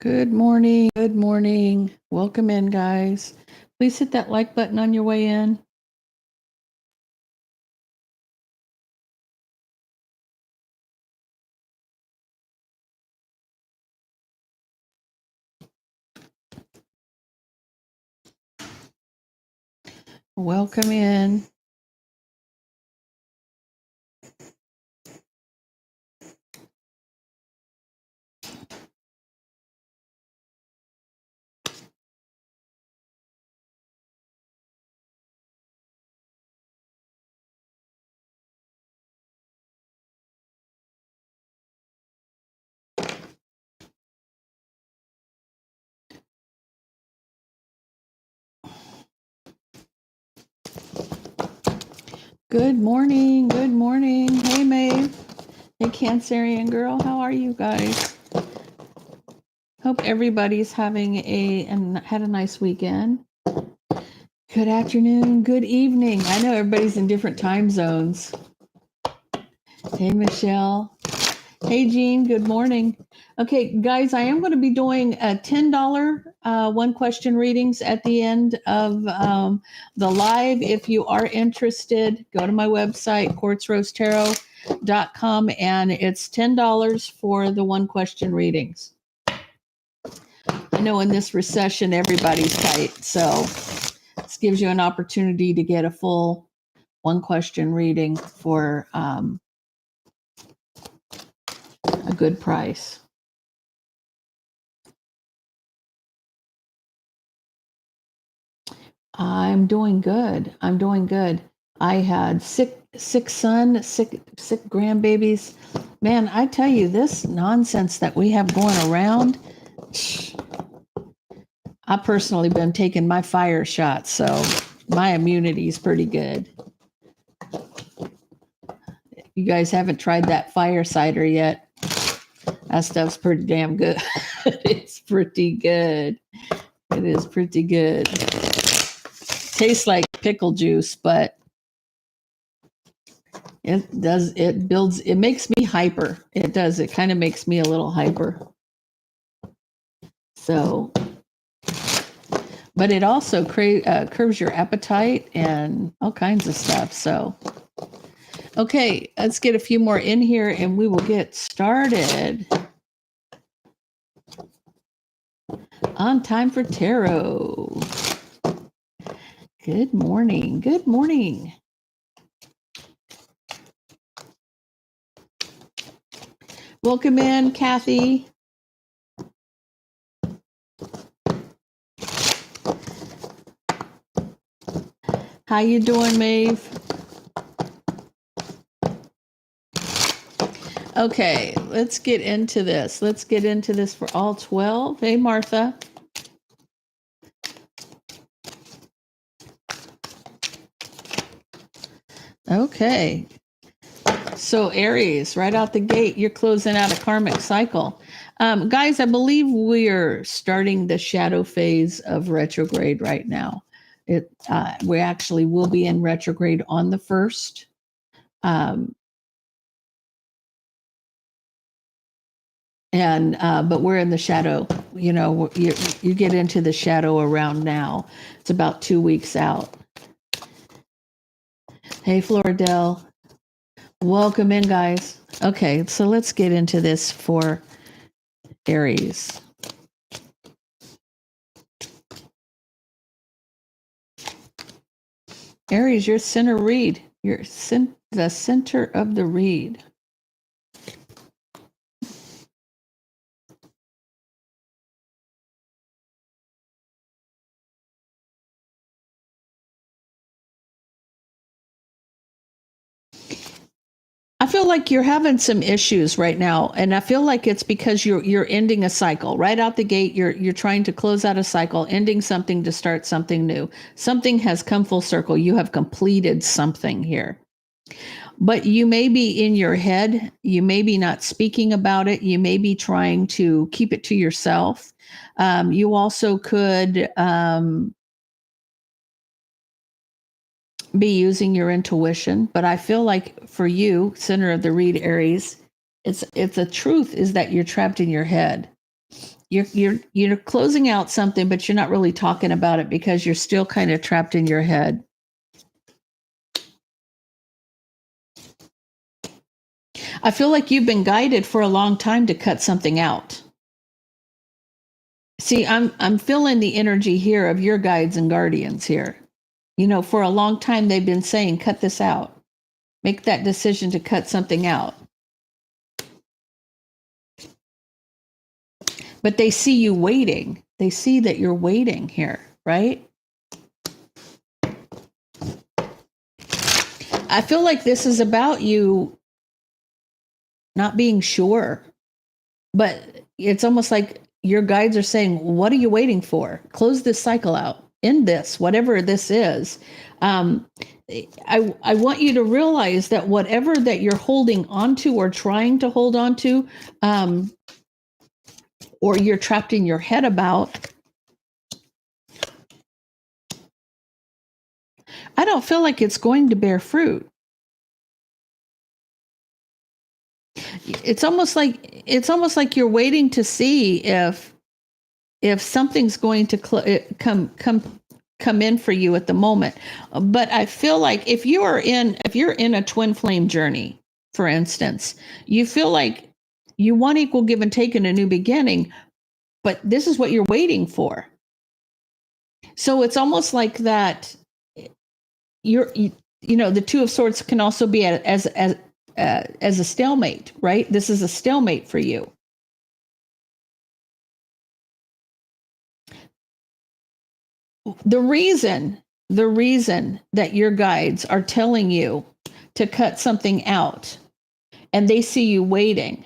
Good morning. Good morning. Welcome in, guys. Please hit that like button on your way in. Welcome in. Good morning. Good morning. Hey, Maeve. Hey, Cancerian girl. How are you guys? Hope everybody's having had a nice weekend. Good afternoon. Good evening. I know everybody's in different time zones. Hey, Michelle. Hey, Jean, good morning. Okay, guys, I am going to be doing a $10 one question readings at the end of the live. If you are interested, go to my website, quartzrosetarot.com, and it's $10 for the one question readings. I know in this recession, everybody's tight, so this gives you an opportunity to get a full one question reading for a good price. I'm doing good. I had sick son, sick grandbabies. Man, I tell you, this nonsense that we have going around. I personally been taking my fire shots, so my immunity is pretty good. You guys haven't tried that fire cider yet. That stuff's pretty damn good. It's pretty good. It is pretty good. Tastes like pickle juice, but it makes me hyper. It does. It kind of makes me a little hyper. So, but it also curbs your appetite and all kinds of stuff. So, okay, let's get a few more in here and we will get started. On time for tarot. Good morning. Good morning. Welcome in, Kathy. How you doing, Maeve? Okay, let's get into this. Let's get into this for all 12. Hey, Martha. Okay. So Aries, right out the gate, you're closing out a karmic cycle. Guys, I believe we are starting the shadow phase of retrograde right now. We actually will be in retrograde on the 1st. But we're in the shadow. You know, you get into the shadow around now. It's about 2 weeks out. Hey, Floridel. Welcome in, guys. Okay, so let's get into this for Aries. Aries, your center read. You're the center of the read. I feel like you're having some issues right now, and I feel like it's because you're ending a cycle right out the gate. You're trying to close out a cycle, ending something to start something new. Something has come full circle. You have completed something here, but you may be in your head. You may be not speaking about it. You may be trying to keep it to yourself. You also could be using your intuition, but I feel like for you, center of the read, Aries, it's the truth is that you're trapped in your head. You're closing out something, but you're not really talking about it because you're still kind of trapped in your head. I feel like you've been guided for a long time to cut something out. See, I'm feeling the energy here of your guides and guardians here. For a long time they've been saying, cut this out. Make that decision to cut something out. But they see you waiting. They see that you're waiting here, right? I feel like this is about you not being sure, but it's almost like your guides are saying, what are you waiting for? Close this cycle out. End this, whatever this is. I want you to realize that whatever that you're holding onto or trying to hold onto, or you're trapped in your head about, I don't feel like it's going to bear fruit. It's almost like you're waiting to see if something's going to come in for you at the moment. But I feel like if you're in a twin flame journey, for instance, you feel like you want equal give and take in a new beginning, but this is what you're waiting for. So it's almost like that the Two of Swords can also be as a stalemate, right? This is a stalemate for you. The reason that your guides are telling you to cut something out and they see you waiting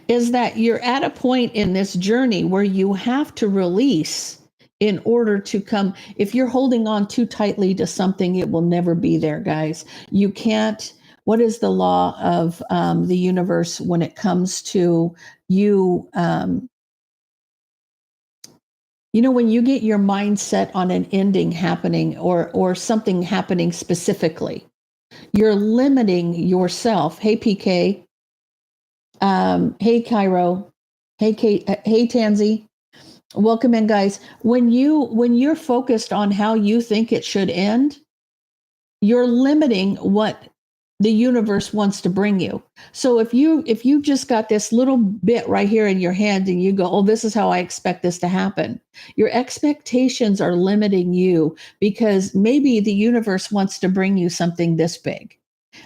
is that you're at a point in this journey where you have to release in order to come. If you're holding on too tightly to something, it will never be there, guys. You can't. What is the law of the universe when it comes to you? When you get your mindset on an ending happening or something happening specifically, you're limiting yourself. Hey, PK. Hey, Cairo. Hey, Kate. Hey, Tansy. Welcome in, guys. When you're focused on how you think it should end, you're limiting what the universe wants to bring you. So if you just got this little bit right here in your hand and you go, oh, this is how I expect this to happen, your expectations are limiting you because maybe the universe wants to bring you something this big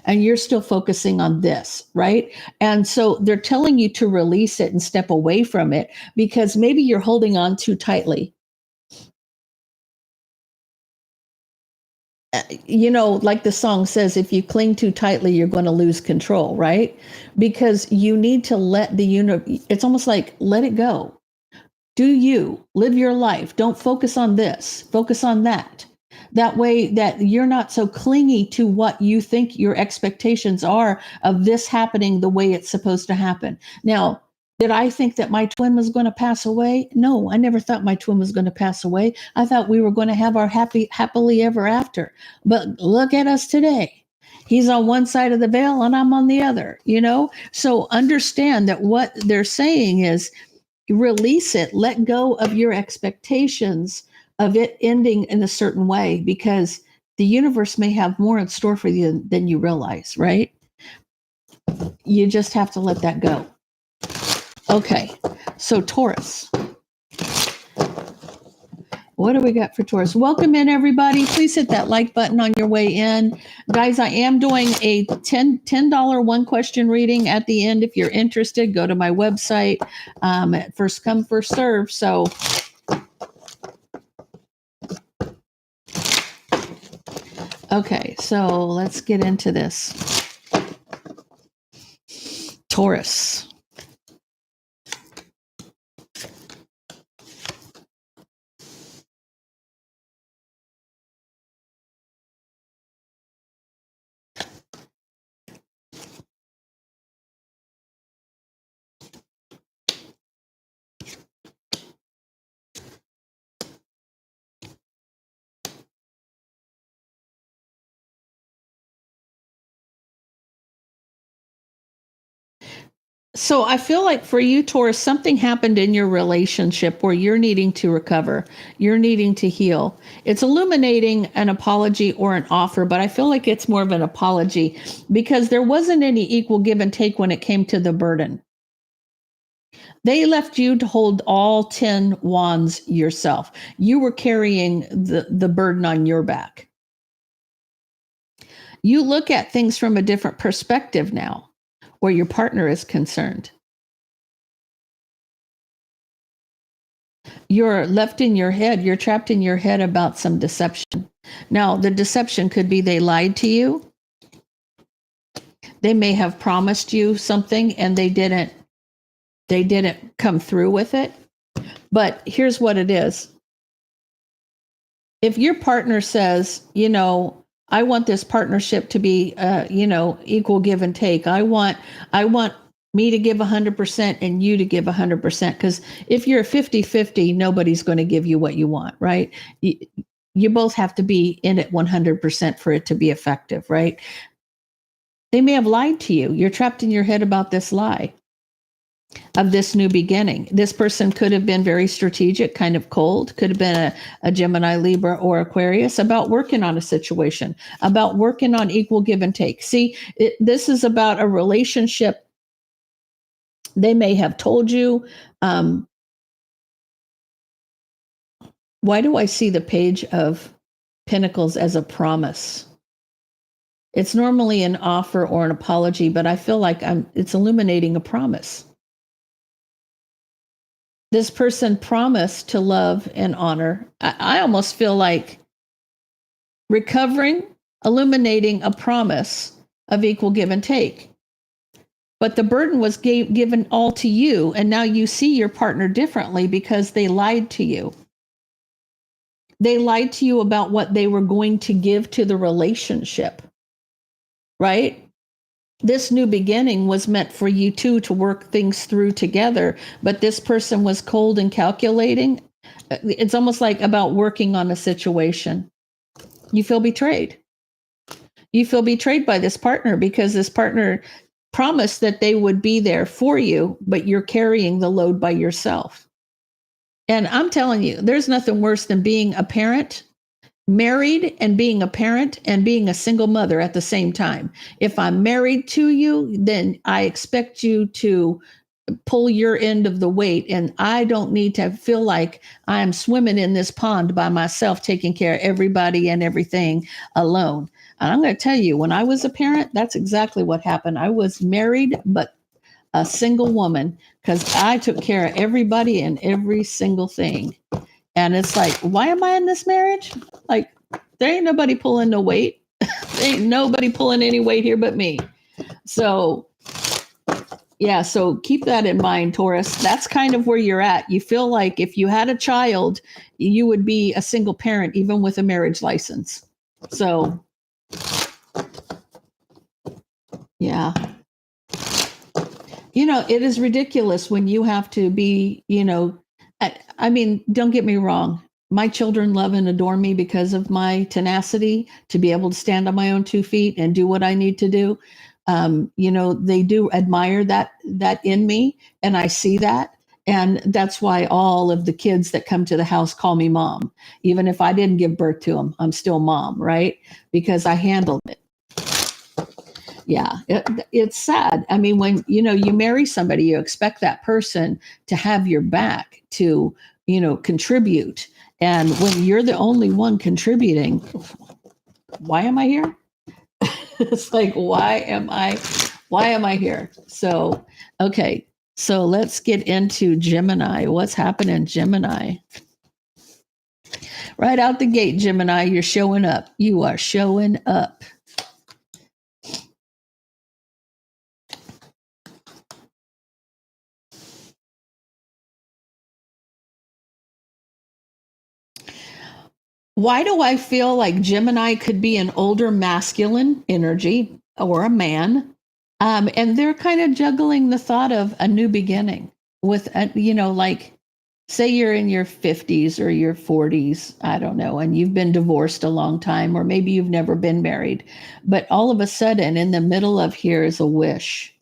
and you're still focusing on this, right? And so they're telling you to release it and step away from it because maybe you're holding on too tightly. Like the song says, if you cling too tightly, you're going to lose control, right? Because you need to let it's almost like let it go. Do you live your life? Don't focus on this, focus on that. That way that you're not so clingy to what you think your expectations are of this happening the way it's supposed to happen. Now, did I think that my twin was going to pass away? No, I never thought my twin was going to pass away. I thought we were going to have our happily ever after. But look at us today. He's on one side of the veil and I'm on the other, So understand that what they're saying is release it, let go of your expectations of it ending in a certain way because the universe may have more in store for you than you realize, right? You just have to let that go. Okay, so Taurus. What do we got for Taurus? Welcome in, everybody. Please hit that like button on your way in. Guys, I am doing a $10 one question reading at the end. If you're interested, go to my website. First come, first serve. So okay, so let's get into this. Taurus. So I feel like for you, Taurus, something happened in your relationship where you're needing to recover, you're needing to heal. It's illuminating an apology or an offer, but I feel like it's more of an apology because there wasn't any equal give and take when it came to the burden. They left you to hold all 10 wands yourself. You were carrying the burden on your back. You look at things from a different perspective now where your partner is concerned. You're left in your head, you're trapped in your head about some deception. Now, the deception could be they lied to you. They may have promised you something and they didn't come through with it. But here's what it is. If your partner says, I want this partnership to be equal give and take. I want me to give 100% and you to give 100%, because if you're 50-50, nobody's going to give you what you want, right? You both have to be in it 100% for it to be effective, right? They may have lied to you. You're trapped in your head about this lie of this new beginning. This person could have been very strategic, kind of cold, could have been a Gemini, Libra, or Aquarius, about working on a situation, about working on equal give and take. See, this is about a relationship. They may have told you, why do I see the Page of Pentacles as a promise? It's normally an offer or an apology, but I feel like it's illuminating a promise. This person promised to love and honor. I almost feel like recovering, illuminating a promise of equal give and take. But the burden was given all to you, and now you see your partner differently because they lied to you. They lied to you about what they were going to give to the relationship, right? This new beginning was meant for you two to work things through together, but this person was cold and calculating. It's almost like about working on a situation. You feel betrayed. You feel betrayed by this partner because this partner promised that they would be there for you, but you're carrying the load by yourself. And I'm telling you, there's nothing worse than being a parent, married and being a parent and being a single mother at the same time. If I'm married to you, then I expect you to pull your end of the weight. And I don't need to feel like I'm swimming in this pond by myself, taking care of everybody and everything alone. And I'm going to tell you, when I was a parent, that's exactly what happened. I was married, but a single woman, because I took care of everybody and every single thing. And it's like, why am I in this marriage? Like, there ain't nobody pulling no weight. There ain't nobody pulling any weight here but me. So, yeah, so keep that in mind, Taurus. That's kind of where you're at. You feel like if you had a child, you would be a single parent, even with a marriage license. So, yeah. It is ridiculous when you have to be, I mean, don't get me wrong. My children love and adore me because of my tenacity to be able to stand on my own 2 feet and do what I need to do. They do admire that in me, and I see that. And that's why all of the kids that come to the house call me mom. Even if I didn't give birth to them, I'm still mom, right? Because I handled it. Yeah, it's sad. I mean, when you marry somebody, you expect that person to have your back, to contribute. And when you're the only one contributing, why am I here? It's like, why am I here? So, okay, so let's get into Gemini. What's happening, Gemini? Right out the gate, Gemini, you're showing up. You are showing up. Why do I feel like Gemini could be an older masculine energy or a man? And they're kind of juggling the thought of a new beginning with, like, say you're in your 50s or your 40s, I don't know, and you've been divorced a long time, or maybe you've never been married. But all of a sudden, in the middle of here is a wish.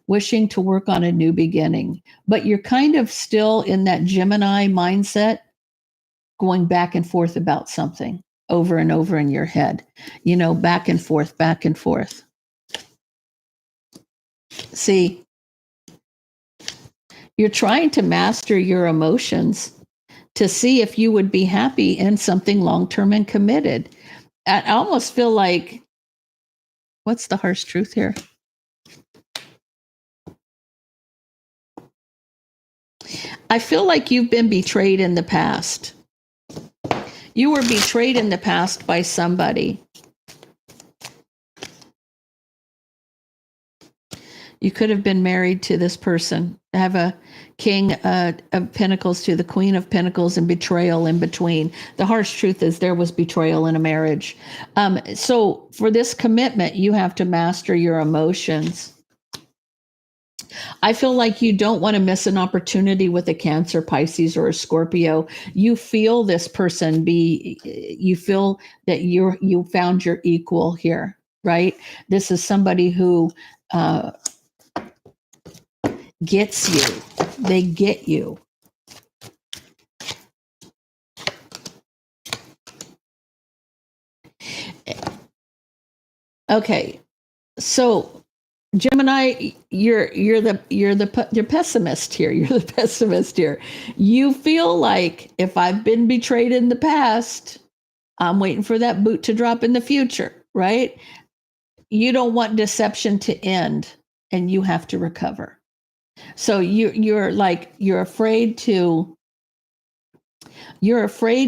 wishing to work on a new beginning. But you're kind of still in that Gemini mindset, going back and forth about something over and over in your head, back and forth, back and forth. See, you're trying to master your emotions to see if you would be happy in something long-term and committed. I almost feel like, what's the harsh truth here? I feel like you've been betrayed in the past. You were betrayed in the past by somebody. You could have been married to this person, have a king of pentacles to the queen of pentacles, and betrayal in between. The harsh truth is there was betrayal in a marriage. So for this commitment, you have to master your emotions. I feel like you don't want to miss an opportunity with a Cancer, Pisces, or a Scorpio. You feel this person you feel that you found your equal here, right? This is somebody who gets you. They get you. Okay, so Gemini, you're pessimist here. You're the pessimist here. You feel like if I've been betrayed in the past, I'm waiting for that boot to drop in the future, right? You don't want deception to end, and you have to recover. So you're afraid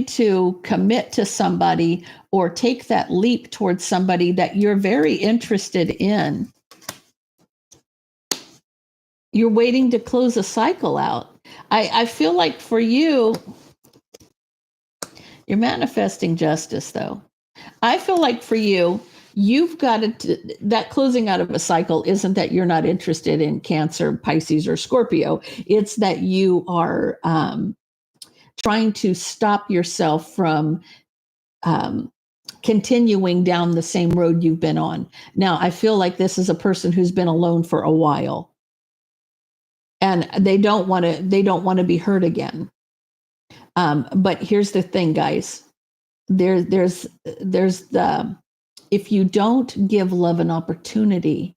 to commit to somebody or take that leap towards somebody that you're very interested in. You're waiting to close a cycle out. I feel like for you, you're manifesting justice, though. I feel like for you, you've got that closing out of a cycle isn't that you're not interested in Cancer, Pisces, or Scorpio. It's that you are trying to stop yourself from continuing down the same road you've been on. Now, I feel like this is a person who's been alone for a while, and they don't want to be hurt again. But here's the thing, guys. There's the if you don't give love an opportunity,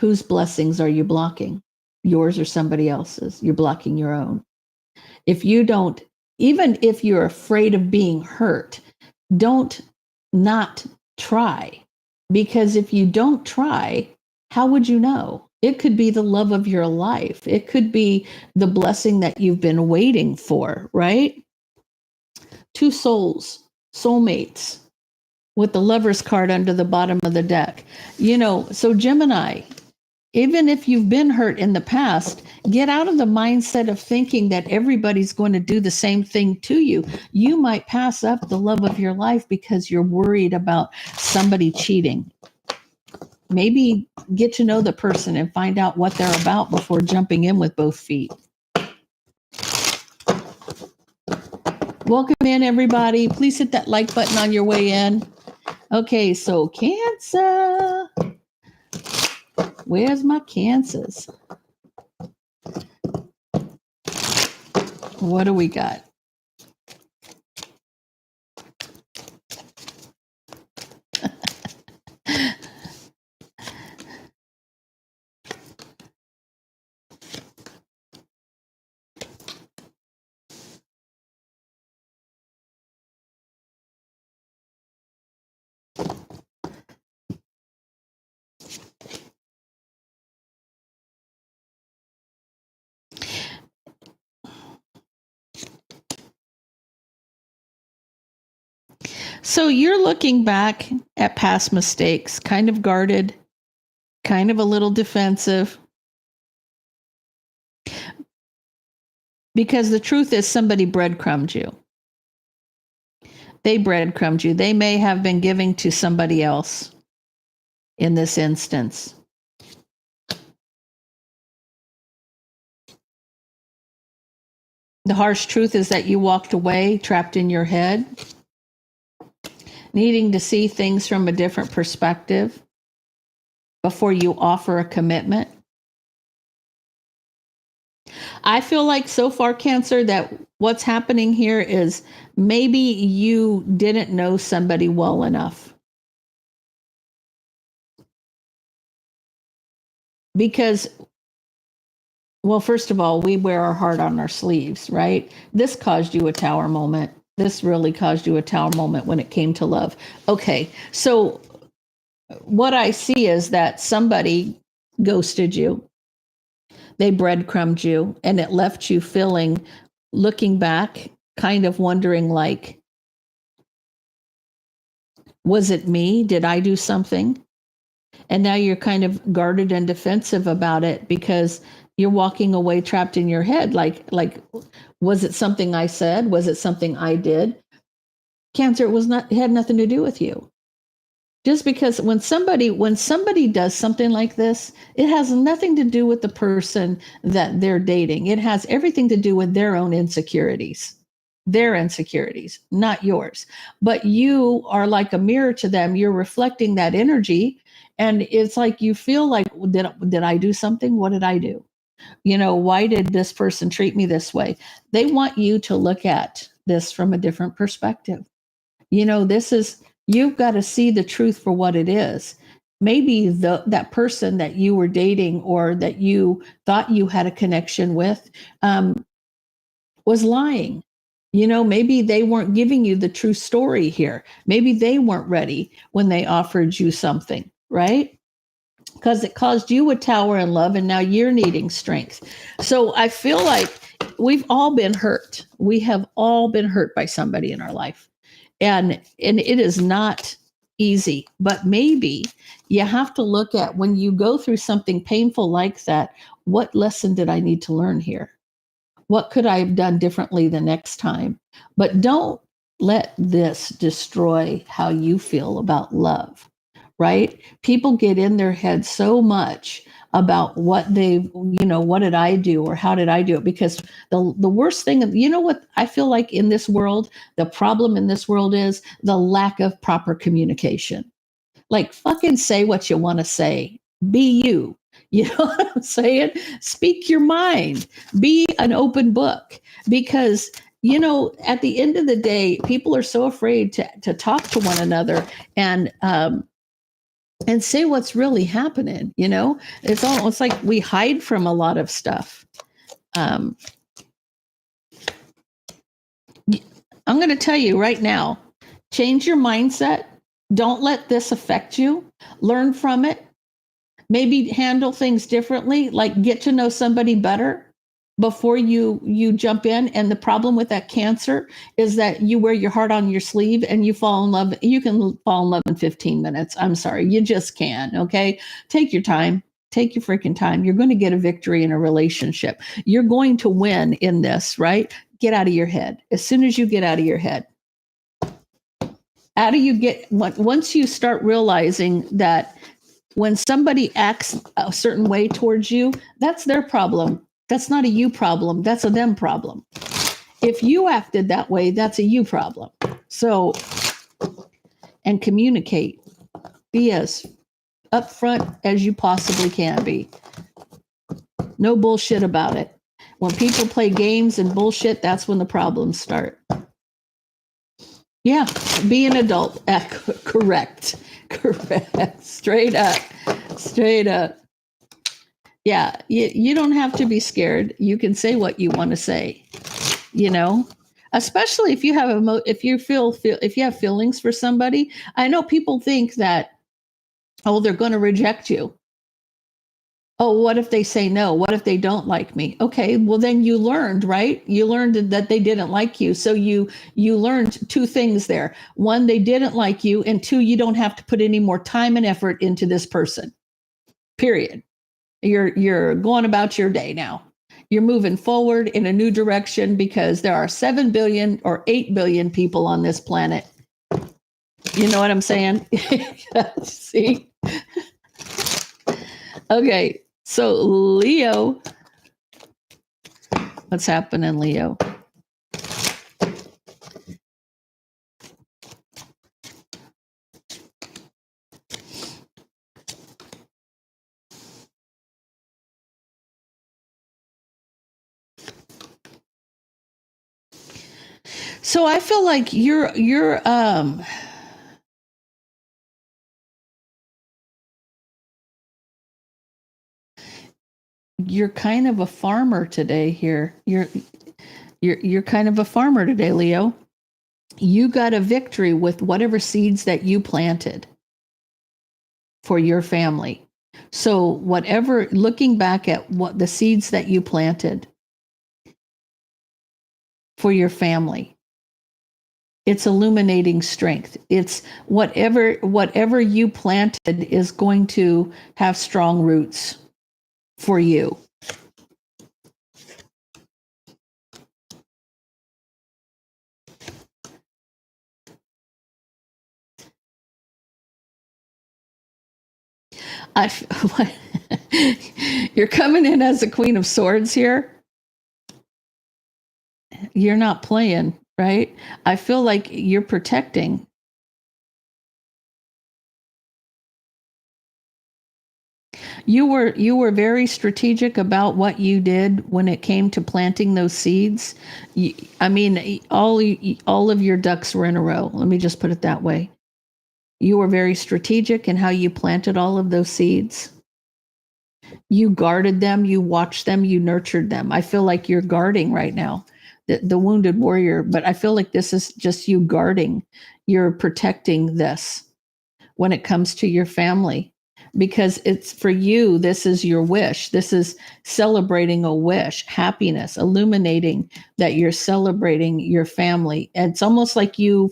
whose blessings are you blocking? Yours or somebody else's? You're blocking your own. If you don't, even if you're afraid of being hurt, don't not try. Because if you don't try, how would you know? It could be the love of your life. It could be the blessing that you've been waiting for, right? Two souls, soulmates, with the Lover's card under the bottom of the deck. So Gemini, even if you've been hurt in the past, get out of the mindset of thinking that everybody's going to do the same thing to you. You might pass up the love of your life because you're worried about somebody cheating. Maybe get to know the person and find out what they're about before jumping in with both feet. Welcome in, everybody. Please hit that like button on your way in. Okay, so Cancer. Where's my Cancers? What do we got? So you're looking back at past mistakes, kind of guarded, kind of a little defensive. Because the truth is somebody breadcrumbed you. They breadcrumbed you. They may have been giving to somebody else in this instance. The harsh truth is that you walked away, trapped in your head, needing to see things from a different perspective before you offer a commitment. I feel like so far, Cancer, that what's happening here is maybe you didn't know somebody well enough. Because, well, first of all, we wear our heart on our sleeves, right? This caused you a tower moment. This really caused you a tower moment when it came to love. Okay, so what I see is that somebody ghosted you, they breadcrumbed you, and it left you feeling, looking back, kind of wondering like, was it me? Did I do something? And now you're kind of guarded and defensive about it because you're walking away trapped in your head. Like, was it something I said? Was it something I did? Cancer, it had nothing to do with you. Just because when somebody does something like this, it has nothing to do with the person that they're dating. It has everything to do with their own insecurities. Their insecurities, not yours. But you are like a mirror to them. You're reflecting that energy, and it's like you feel like, did I do something? What did I do? Why did this person treat me this way? They want you to look at this from a different perspective. This is, you've got to see the truth for what it is. Maybe that person that you were dating or that you thought you had a connection with was lying. Maybe they weren't giving you the true story here. Maybe they weren't ready when they offered you something, right? Because it caused you a tower in love and now you're needing strength. So I feel like we've all been hurt. We have all been hurt by somebody in our life. And it is not easy, but maybe you have to look at, when you go through something painful like that, what lesson did I need to learn here? What could I have done differently the next time? But don't let this destroy how you feel about love, right? People get in their head so much about what did I do or how did I do it? Because the worst thing, what I feel like in this world, the problem in this world is the lack of proper communication. Like, fucking say what you want to say. Be you. You know what I'm saying? Speak your mind. Be an open book. Because, at the end of the day, people are so afraid to talk to one another and say what's really happening. It's almost like we hide from a lot of stuff. Um, I'm going to tell you right now, change your mindset. Don't let this affect you. Learn from it. Maybe handle things differently, like get to know somebody better before you jump in. And the problem with that, Cancer, is that you wear your heart on your sleeve and you fall in love. You can fall in love in 15 minutes. I'm sorry, you just can. Okay, take your time. Take your freaking time. You're going to get a victory in a relationship. You're going to win in this, right? Get out of your head. As soon as you get out of your head, how do you get, once you start realizing that when somebody acts a certain way towards you, that's their problem. That's not a you problem. That's a them problem. If you acted that way, that's a you problem. So, and communicate. Be as upfront as you possibly can be. No bullshit about it. When people play games and bullshit, that's when the problems start. Yeah, be an adult. Correct. Correct. Straight up. Straight up. Yeah, you don't have to be scared. You can say what you want to say, you know, especially if you have if you feel if you have feelings for somebody. I know people think that, oh, they're going to reject you. Oh, what if they say no? What if they don't like me? Okay, well then you learned, right? You learned that they didn't like you. So you learned two things there. One, they didn't like you, and two, you don't have to put any more time and effort into this person. Period. You're going about your day now. You're moving forward in a new direction because there are 7 billion or 8 billion people on this planet. You know what I'm saying? See? Okay. So Leo, what's happening, Leo? So I feel like you're kind of a farmer today here. You're kind of a farmer today, Leo. You got a victory with whatever seeds that you planted for your family. So whatever, looking back at what the seeds that you planted for your family, it's illuminating strength. It's whatever you planted is going to have strong roots for you. I, you're coming in as a Queen of Swords here. You're not playing, right? I feel like you're protecting. You were very strategic about what you did when it came to planting those seeds. I mean, all of your ducks were in a row. Let me just put it that way. You were very strategic in how you planted all of those seeds. You guarded them, you watched them, you nurtured them. I feel like you're guarding right now, the wounded warrior, but I feel like this is just you guarding. You're protecting this when it comes to your family because it's for you. This is your wish. This is celebrating a wish, happiness, illuminating that you're celebrating your family. And it's almost like you.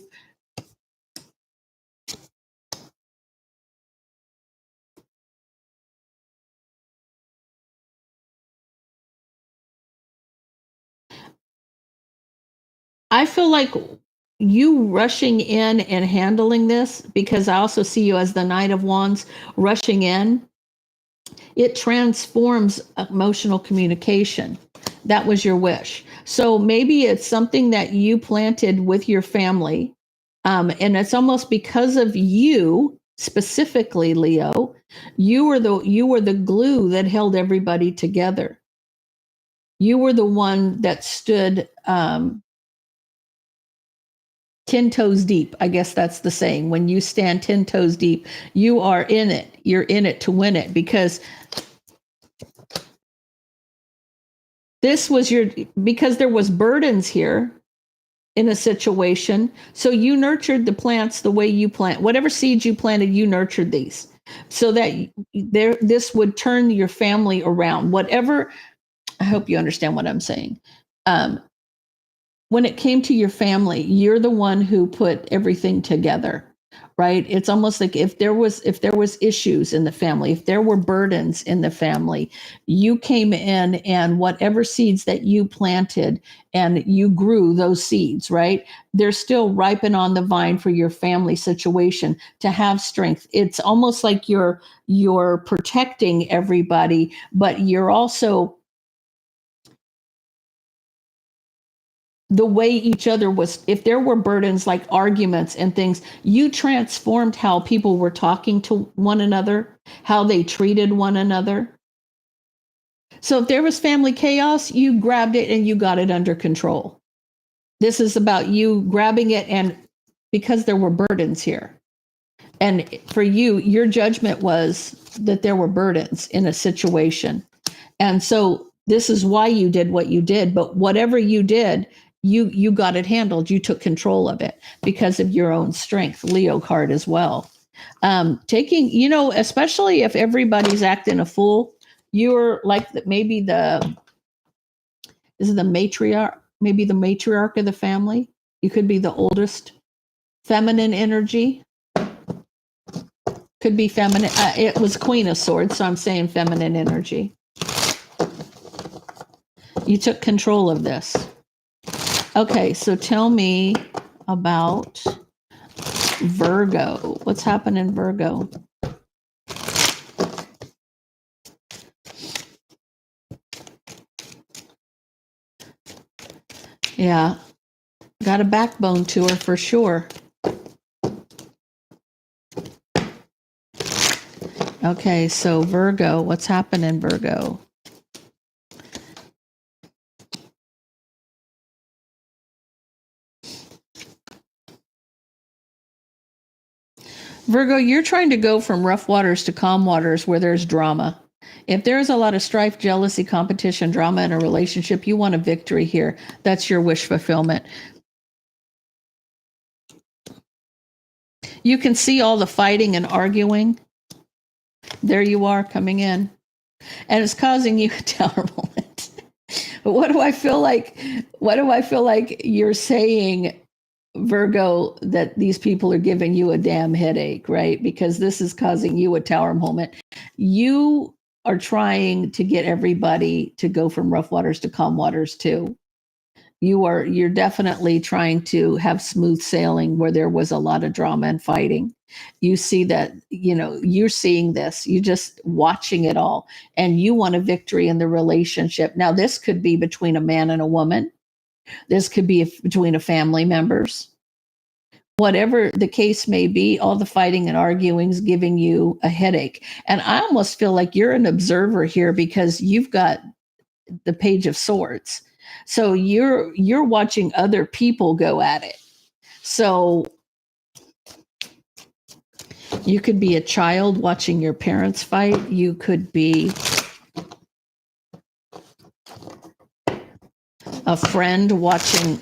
I feel like you rushing in and handling this, because I also see you as the Knight of Wands rushing in. It transforms emotional communication. That was your wish. So maybe it's something that you planted with your family. And it's almost because of you specifically, Leo, you were the glue that held everybody together. You were the one that stood 10 toes deep. I guess that's the saying. When you stand 10 toes deep, you are in it. You're in it to win it, because because there was burdens here in a situation. So you nurtured the plants the way you plant. Whatever seeds you planted, you nurtured these so that this would turn your family around. Whatever, I hope you understand what I'm saying. Um, when it came to your family, you're the one who put everything together, right? It's almost like if there was issues in the family, if there were burdens in the family, you came in and whatever seeds that you planted and you grew those seeds, right? They're still ripen on the vine for your family situation to have strength. It's almost like you're protecting everybody, but you're also the way each other was. If there were burdens like arguments and things, you transformed how people were talking to one another, how they treated one another. So if there was family chaos, you grabbed it and you got it under control. This is about you grabbing it, and because there were burdens here, and for you, your judgment was that there were burdens in a situation. And so this is why you did what you did. But whatever you did, you got it handled. You took control of it because of your own strength. Leo card as well. Taking, especially if everybody's acting a fool, you're like maybe is it the matriarch, maybe the matriarch of the family. You could be the oldest. Feminine energy could be feminine. It was Queen of Swords, so I'm saying feminine energy. You took control of this. Okay, so tell me about Virgo. What's happening, Virgo? Yeah, got a backbone to her for sure. Okay, so Virgo, what's happening, Virgo? Virgo, you're trying to go from rough waters to calm waters where there's drama. If there's a lot of strife, jealousy, competition, drama in a relationship, you want a victory here. That's your wish fulfillment. You can see all the fighting and arguing. There you are coming in. And it's causing you a tower moment. But what do I feel like? What do I feel like you're saying, Virgo, that these people are giving you a damn headache, right? Because this is causing you a tower moment. You are trying to get everybody to go from rough waters to calm waters too. You're definitely trying to have smooth sailing where there was a lot of drama and fighting. You see that, you're seeing this, you just watching it all, and you want a victory in the relationship. Now this could be between a man and a woman. This could be between a family members. Whatever the case may be, all the fighting and arguing is giving you a headache. And I almost feel like you're an observer here because you've got the Page of Swords. So you're watching other people go at it. So you could be a child watching your parents fight. You could be a friend watching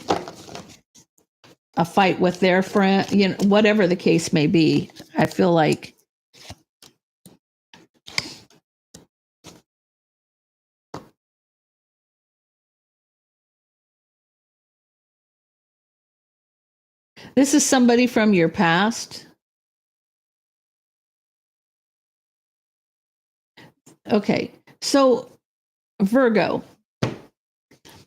a fight with their friend, whatever the case may be. I feel like this is somebody from your past. Okay. So, Virgo,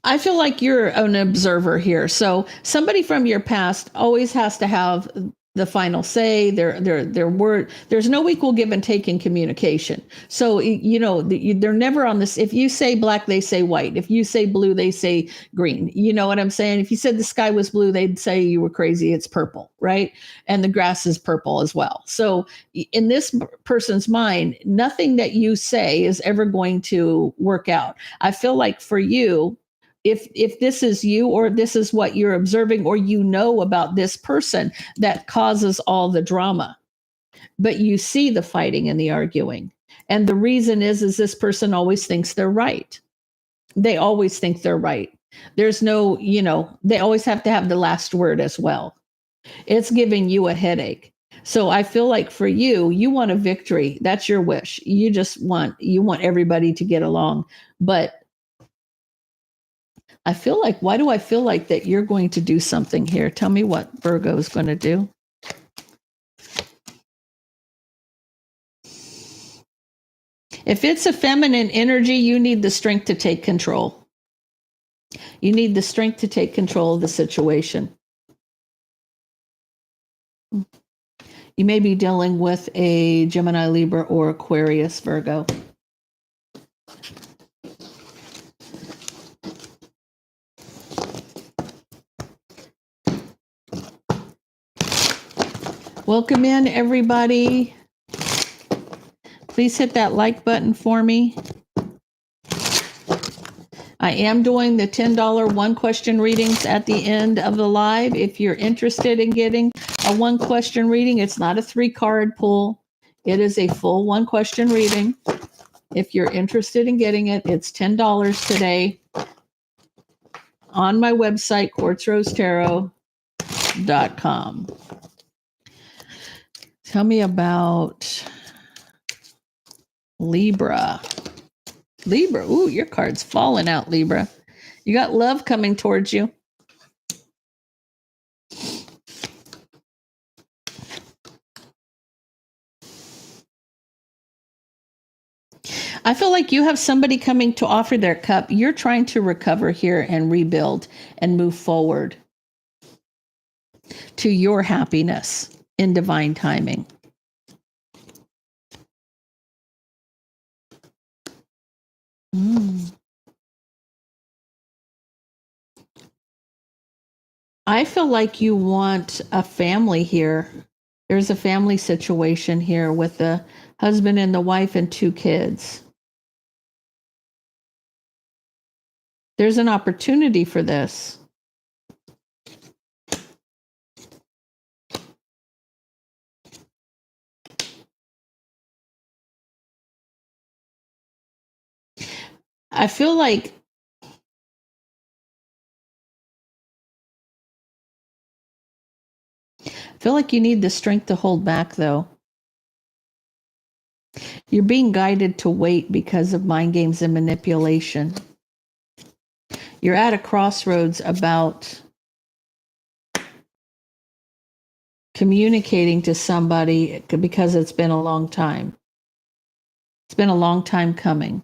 I feel like you're an observer here. So somebody from your past always has to have the final say. Their word. There's no equal give and take in communication. So they're never on this. If you say black, they say white. If you say blue, they say green. You know what I'm saying? If you said the sky was blue, they'd say you were crazy. It's purple, right? And the grass is purple as well. So in this person's mind, nothing that you say is ever going to work out. I feel like for you, if this is you, or this is what you're observing, or about this person that causes all the drama, but you see the fighting and the arguing, and the reason is this person always thinks they're right. They always think they're right. There's no, they always have to have the last word as well. It's giving you a headache. So I feel like for you want a victory. That's your wish. You want everybody to get along. But why do I feel like that you're going to do something here? Tell me what Virgo is going to do. If it's a feminine energy, you need the strength to take control. You need the strength to take control of the situation. You may be dealing with a Gemini, Libra, or Aquarius, Virgo. Welcome in, everybody. Please hit that like button for me. I am doing the $10 one question readings at the end of the live. If you're interested in getting a one question reading, it's not a 3-card pull. It is a full one question reading. If you're interested in getting it, it's $10 today on my website, quartzrosetarot.com. Tell me about Libra. Libra, ooh, your card's falling out, Libra. You got love coming towards you. I feel like you have somebody coming to offer their cup. You're trying to recover here and rebuild and move forward to your happiness in divine timing. I feel like you want a family here. There's a family situation here with the husband and the wife and 2 kids. There's an opportunity for this. I feel like you need the strength to hold back, though. You're being guided to wait because of mind games and manipulation. You're at a crossroads about communicating to somebody because it's been a long time. It's been a long time coming.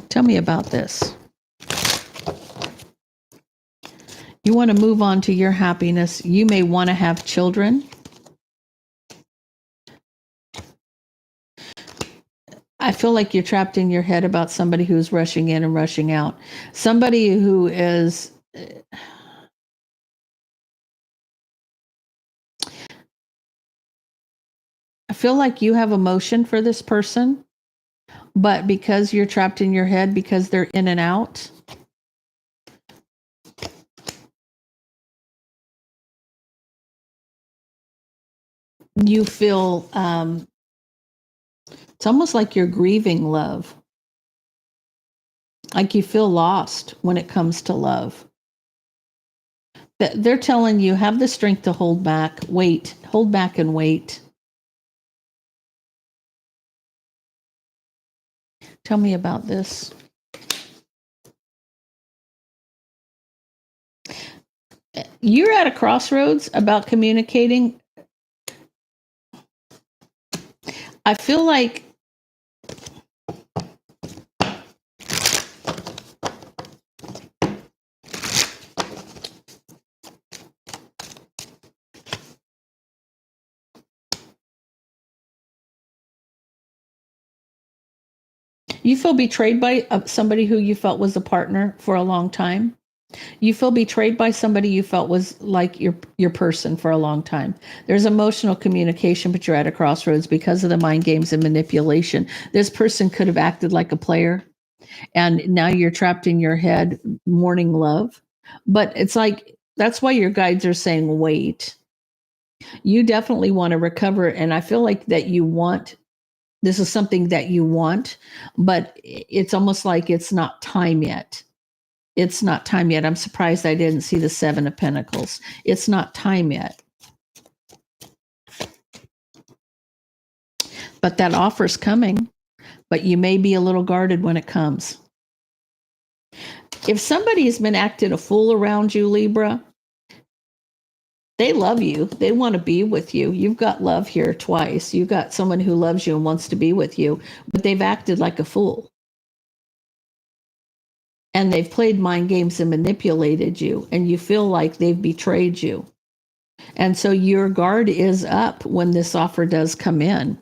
Tell me about this. You want to move on to your happiness. You may want to have children. I feel like you're trapped in your head about somebody who's rushing in and rushing out. Somebody who is... I feel like you have emotion for this person, but because you're trapped in your head, because they're in and out, you feel it's almost like you're grieving love. Like you feel lost when it comes to love. They're telling you, have the strength to hold back, wait, hold back and wait. Tell me about this. You're at a crossroads about communicating. I feel like you feel betrayed by somebody who you felt was a partner for a long time. You feel betrayed by somebody you felt was like your person for a long time. There's emotional communication, but you're at a crossroads because of the mind games and manipulation. This person could have acted like a player, and now you're trapped in your head mourning love. But it's like, that's why your guides are saying, wait. You definitely want to recover. And I feel like that this is something that you want, but it's almost like it's not time yet. It's not time yet. I'm surprised I didn't see the Seven of Pentacles. It's not time yet. But that offer's coming, but you may be a little guarded when it comes. If somebody's been acting a fool around you, Libra, they love you. They want to be with you. You've got love here twice. You've got someone who loves you and wants to be with you, but they've acted like a fool. And they've played mind games and manipulated you, and you feel like they've betrayed you. And so your guard is up when this offer does come in.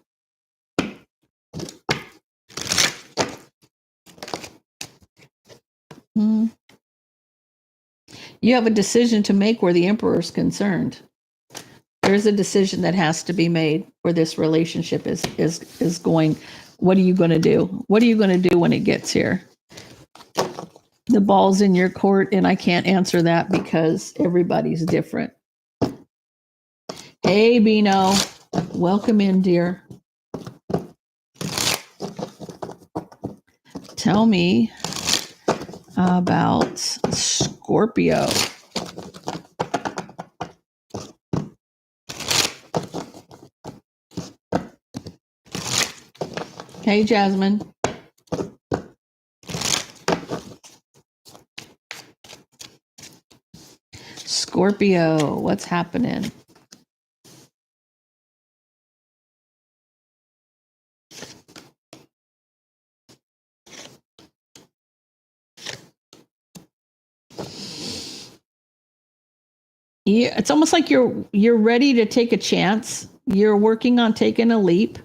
You have a decision to make where the Emperor is concerned. There's a decision that has to be made where this relationship is going. What are you going to do? What are you going to do when it gets here? The ball's in your court, and I can't answer that because everybody's different. Hey, Bino. Welcome in, dear. Tell me about Scorpio. Hey, Jasmine. Scorpio, what's happening? Yeah, it's almost like you're ready to take a chance. You're working on taking a leap,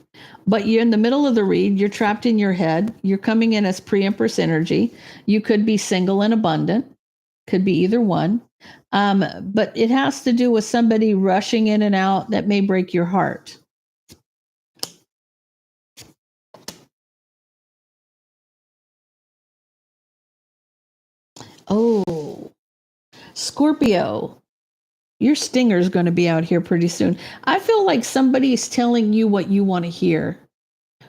but you're in the middle of the read. You're trapped in your head. You're coming in as pre-empress energy. You could be single and abundant. Could be either one. But it has to do with somebody rushing in and out that may break your heart. Oh, Scorpio. Your stinger is going to be out here pretty soon. I feel like somebody's telling you what you want to hear.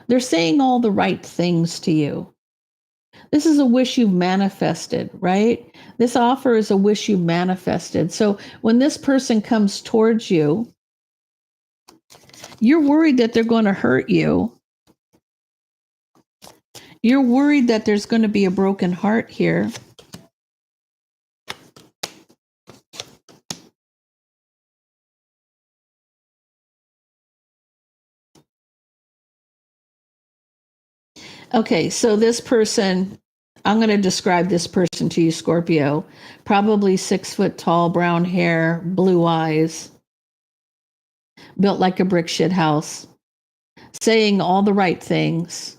They're saying all the right things to you. This is a wish you've manifested, right? This offer is a wish you manifested. So when this person comes towards you, you're worried that they're going to hurt you. You're worried that there's going to be a broken heart here. Okay, so this person, I'm going to describe this person to you, Scorpio. Probably 6 foot tall, brown hair, blue eyes, built like a brick shit house, saying all the right things,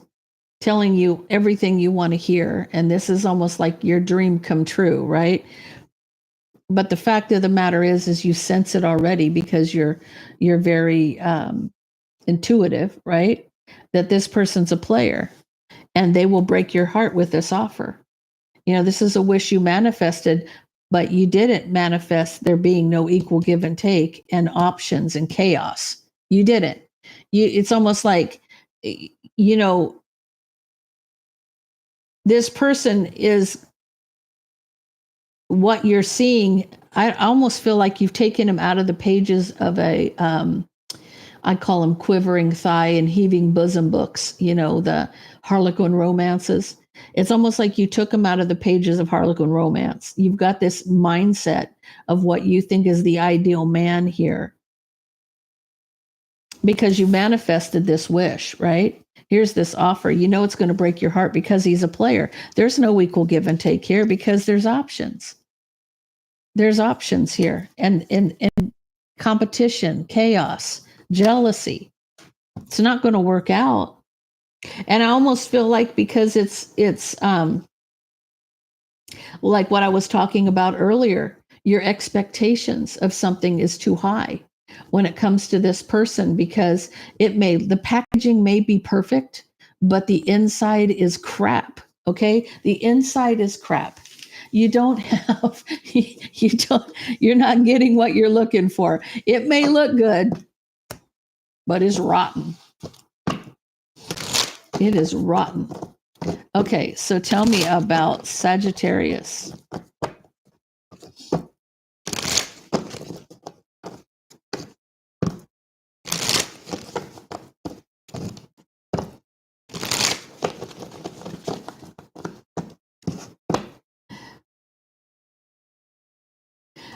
telling you everything you want to hear. And this is almost like your dream come true, right? But the fact of the matter is you sense it already because you're very intuitive, right? That this person's a player and they will break your heart with this offer. This is a wish you manifested, but you didn't manifest there being no equal give and take and options and chaos. You didn't. It's almost like, this person is what you're seeing. I almost feel like you've taken him out of the pages of a, I call them quivering thigh and heaving bosom books, the Harlequin romances. It's almost like you took him out of the pages of Harlequin romance. You've got this mindset of what you think is the ideal man here because you manifested this wish, right? Here's this offer. It's going to break your heart because he's a player. There's no equal give and take here because there's options. There's options here and competition, chaos, jealousy. It's not going to work out. And I almost feel like because it's like what I was talking about earlier, your expectations of something is too high when it comes to this person because the packaging may be perfect, but the inside is crap. Okay. The inside is crap. You're not getting what you're looking for. It may look good, but it's rotten. It is rotten. Okay, so tell me about Sagittarius.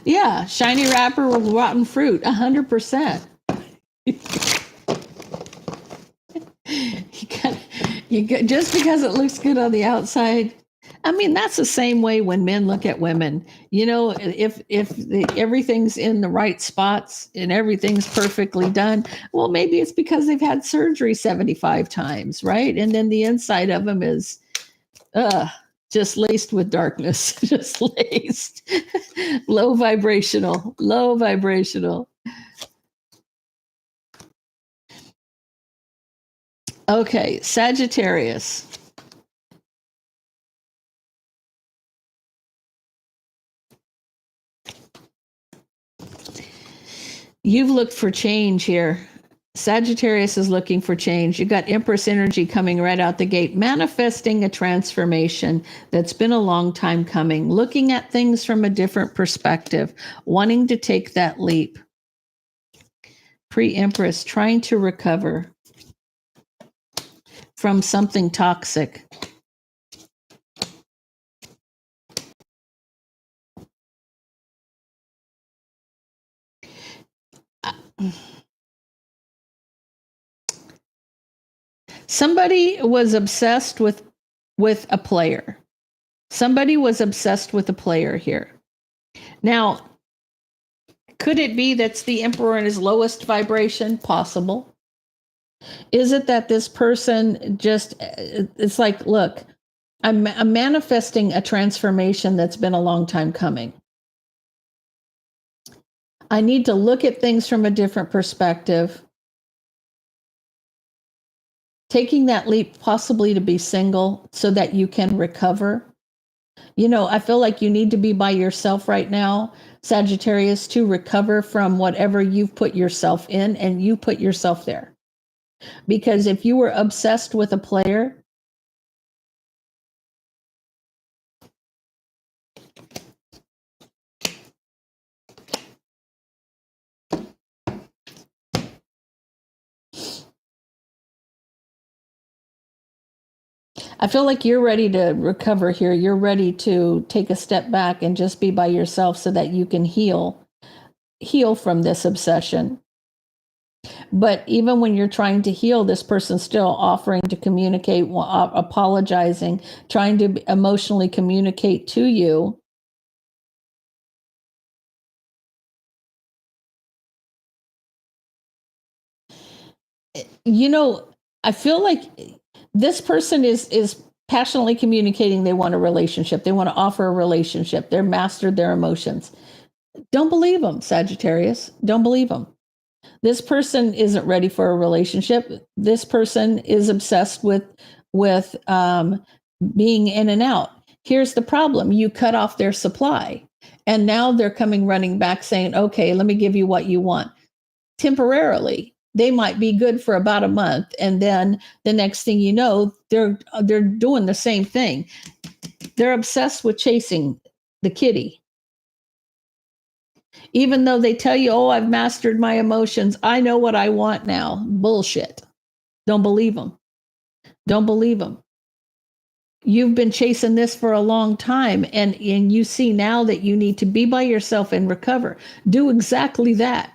Yeah, shiny wrapper with rotten fruit, 100%. Just because it looks good on the outside. I mean, that's the same way when men look at women. If everything's in the right spots and everything's perfectly done, well, maybe it's because they've had surgery 75 times, right? And then the inside of them is just laced with darkness, just laced. Low vibrational. Okay, Sagittarius. You've looked for change here. Sagittarius is looking for change. You got Empress energy coming right out the gate, manifesting a transformation that's been a long time coming, looking at things from a different perspective, wanting to take that leap. Pre-Empress, trying to recover from something toxic. Somebody was obsessed with a player. Somebody was obsessed with a player here. Now, could it be that's the Emperor in his lowest vibration? Possible. Is it that this person just, it's like, look, I'm manifesting a transformation that's been a long time coming. I need to look at things from a different perspective. Taking that leap possibly to be single so that you can recover. I feel like you need to be by yourself right now, Sagittarius, to recover from whatever you've put yourself in, and you put yourself there. Because if you were obsessed with a player, I feel like you're ready to recover here. You're ready to take a step back and just be by yourself so that you can heal from this obsession. But even when you're trying to heal, this person's still offering to communicate, apologizing, trying to emotionally communicate to you. You know, I feel like this person is passionately communicating they want a relationship. They want to offer a relationship. They're mastered their emotions. Don't believe them, Sagittarius. Don't believe them. This person isn't ready for a relationship. This person is obsessed with being in and out. Here's the problem: you cut off their supply, and now they're coming running back saying, "Okay, let me give you what you want." Temporarily, they might be good for about a month, and then the next thing you know, they're doing the same thing. They're obsessed with chasing the kitty. Even though they tell you, "Oh, I've mastered my emotions. I know what I want now." Bullshit. Don't believe them. Don't believe them. You've been chasing this for a long time, and you see now that you need to be by yourself and recover. Do exactly that.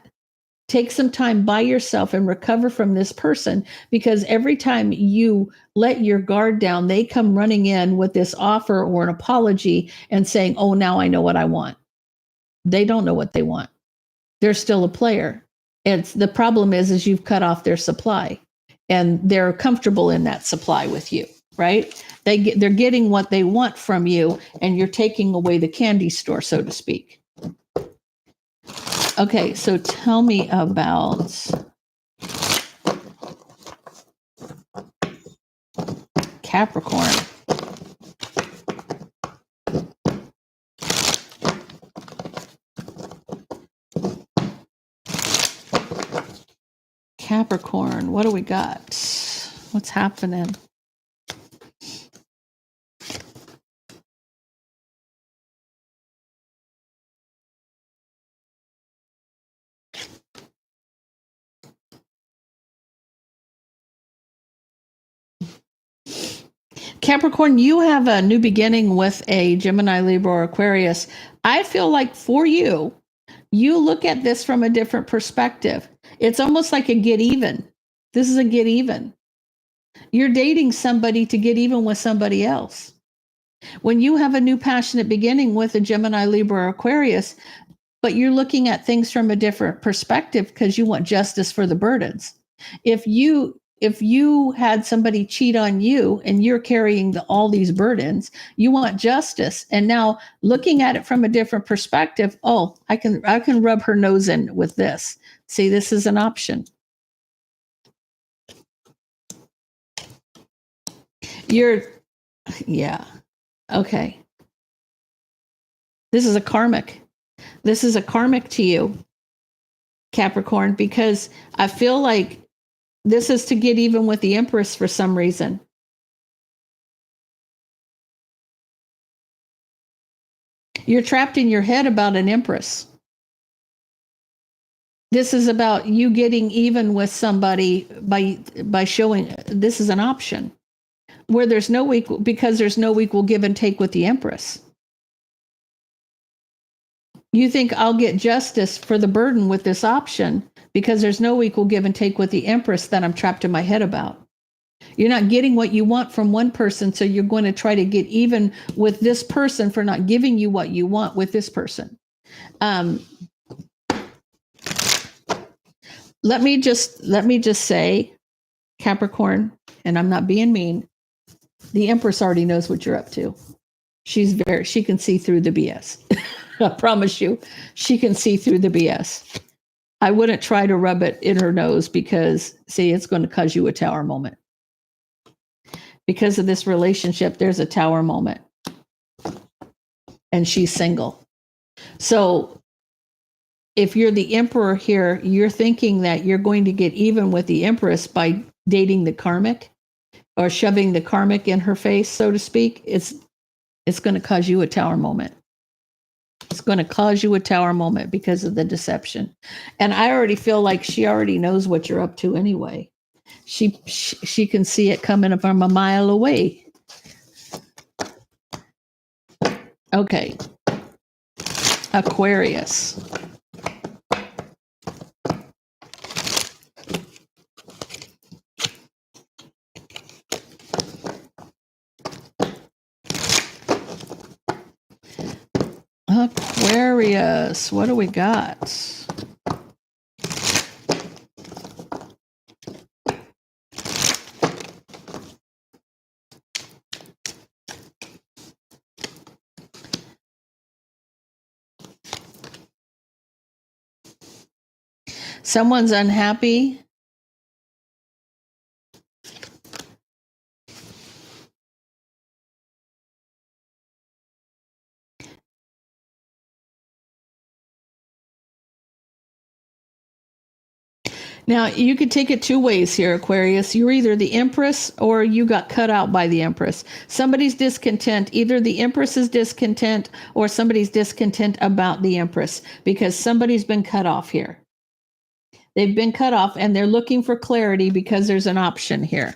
Take some time by yourself and recover from this person, because every time you let your guard down, they come running in with this offer or an apology and saying, "Oh, now I know what I want." They don't know what they want. They're still a player. It's the problem is you've cut off their supply, and they're comfortable in that supply with you, right? They're getting what they want from you, and you're taking away the candy store, so to speak. Okay, so tell me about Capricorn. Capricorn, what do we got? What's happening? Capricorn, you have a new beginning with a Gemini, Libra, or Aquarius. I feel like for you, you look at this from a different perspective. It's almost like a get even. This is a get even. You're dating somebody to get even with somebody else. When you have a new passionate beginning with a Gemini, Libra, or Aquarius, but you're looking at things from a different perspective because you want justice for the burdens. If you had somebody cheat on you and you're carrying all these burdens, you want justice. And now looking at it from a different perspective, oh, I can rub her nose in with this. See, this is an option. Yeah. Okay. This is a karmic. This is a karmic to you, Capricorn, because I feel like this is to get even with the Empress for some reason. You're trapped in your head about an Empress. This is about you getting even with somebody by showing this is an option where there's no equal, because there's no equal give and take with the Empress. You think I'll get justice for the burden with this option because there's no equal give and take with the Empress that I'm trapped in my head about. You're not getting what you want from one person, so you're going to try to get even with this person for not giving you what you want with this person. Let me just say, Capricorn, and I'm not being mean, the Empress already knows what you're up to. She can see through the BS. I promise you, she can see through the BS. I wouldn't try to rub it in her nose because, see, it's going to cause you a tower moment. Because of this relationship, there's a tower moment. And she's single. So if you're the Emperor here, you're thinking that you're going to get even with the Empress by dating the karmic or shoving the karmic in her face, so to speak, it's going to cause you a tower moment. It's going to cause you a tower moment because of the deception. And I already feel like she already knows what you're up to anyway. She can see it coming from a mile away. Okay. Aquarius. Aquarius, what do we got? Someone's unhappy. Now, you could take it two ways here, Aquarius. You're either the Empress or you got cut out by the Empress. Somebody's discontent. Either the Empress is discontent or somebody's discontent about the Empress because somebody's been cut off here. They've been cut off and they're looking for clarity because there's an option here.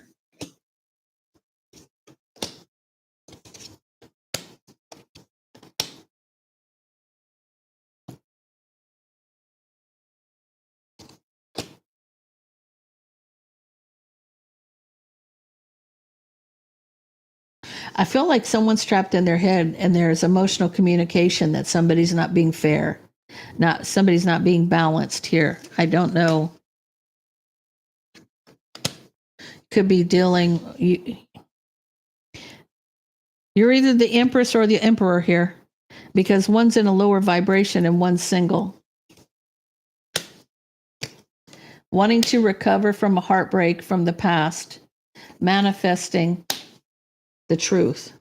I feel like someone's trapped in their head and there's emotional communication that somebody's not being fair. Somebody's not being balanced here. I don't know. Could be dealing. You're either the Empress or the Emperor here because one's in a lower vibration and one's single. Wanting to recover from a heartbreak from the past, manifesting the truth.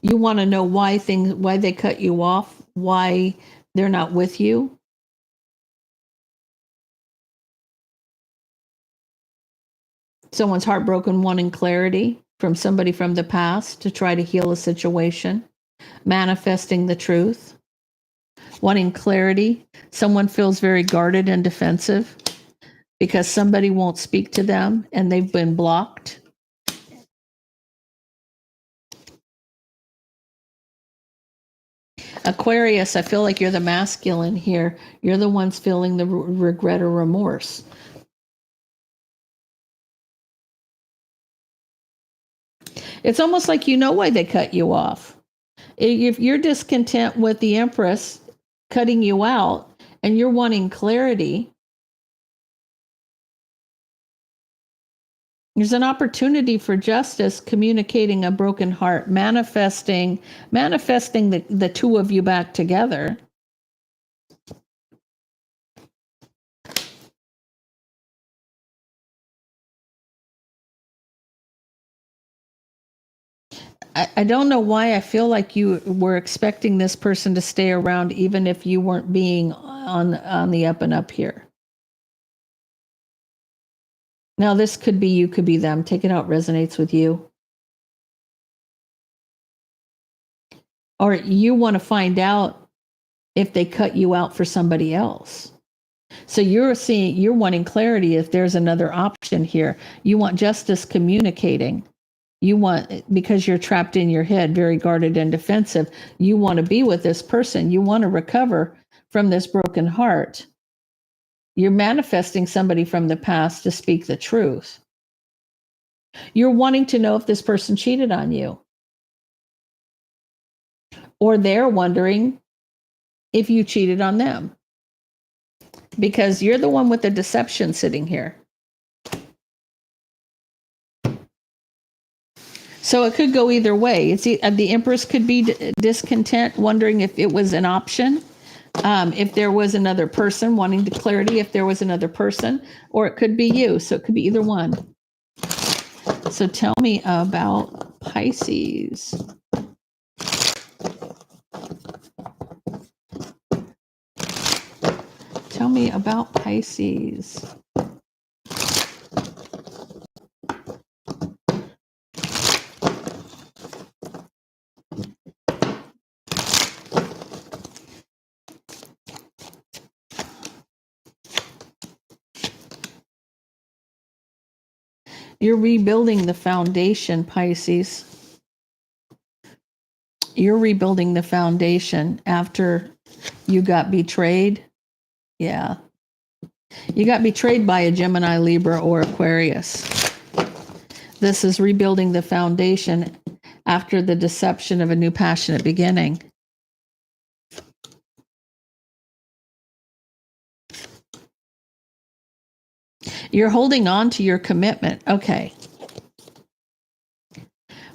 You want to know why they cut you off, why they're not with you. Someone's heartbroken, wanting clarity from somebody from the past to try to heal a situation, manifesting the truth, wanting clarity. Someone feels very guarded and defensive because somebody won't speak to them and they've been blocked. Aquarius, I feel like you're the masculine here. You're the ones feeling the regret or remorse. It's almost like you know why they cut you off. If you're discontent with the Empress cutting you out and you're wanting clarity, there's an opportunity for justice, communicating a broken heart, manifesting the two of you back together. I don't know why I feel like you were expecting this person to stay around even if you weren't being on the up and up here. Now, this could be you, could be them. Take it out resonates with you. Or you want to find out if they cut you out for somebody else. So you're wanting clarity if there's another option here. You want justice communicating. Because you're trapped in your head, very guarded and defensive, you want to be with this person. You want to recover from this broken heart. You're manifesting somebody from the past to speak the truth. You're wanting to know if this person cheated on you. Or they're wondering if you cheated on them. Because you're the one with the deception sitting here. So it could go either way. The Empress could be discontent, wondering if it was an option, if there was another person, wanting the clarity if there was another person, or it could be you. So it could be either one. So tell me about Pisces. Tell me about Pisces. You're rebuilding the foundation, Pisces. You're rebuilding the foundation after you got betrayed. Yeah. You got betrayed by a Gemini, Libra, or Aquarius. This is rebuilding the foundation after the deception of a new passionate beginning. You're holding on to your commitment. Okay.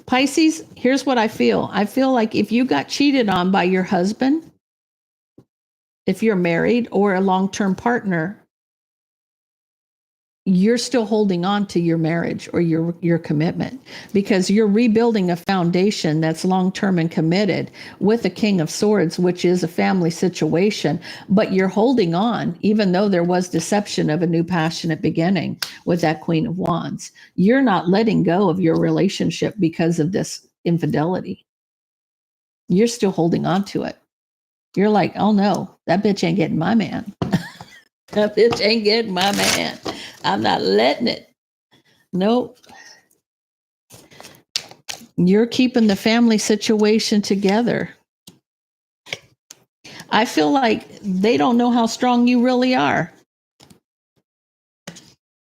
Pisces, here's what I feel. I feel like if you got cheated on by your husband, if you're married or a long-term partner, you're still holding on to your marriage or your commitment because you're rebuilding a foundation that's long-term and committed with a King of Swords, which is a family situation, but you're holding on even though there was deception of a new passionate beginning with that Queen of Wands. You're not letting go of your relationship because of this infidelity. You're still holding on to it. You're like, oh no, that bitch ain't getting my man. That bitch ain't getting my man. I'm not letting it. Nope. You're keeping the family situation together. I feel like they don't know how strong you really are.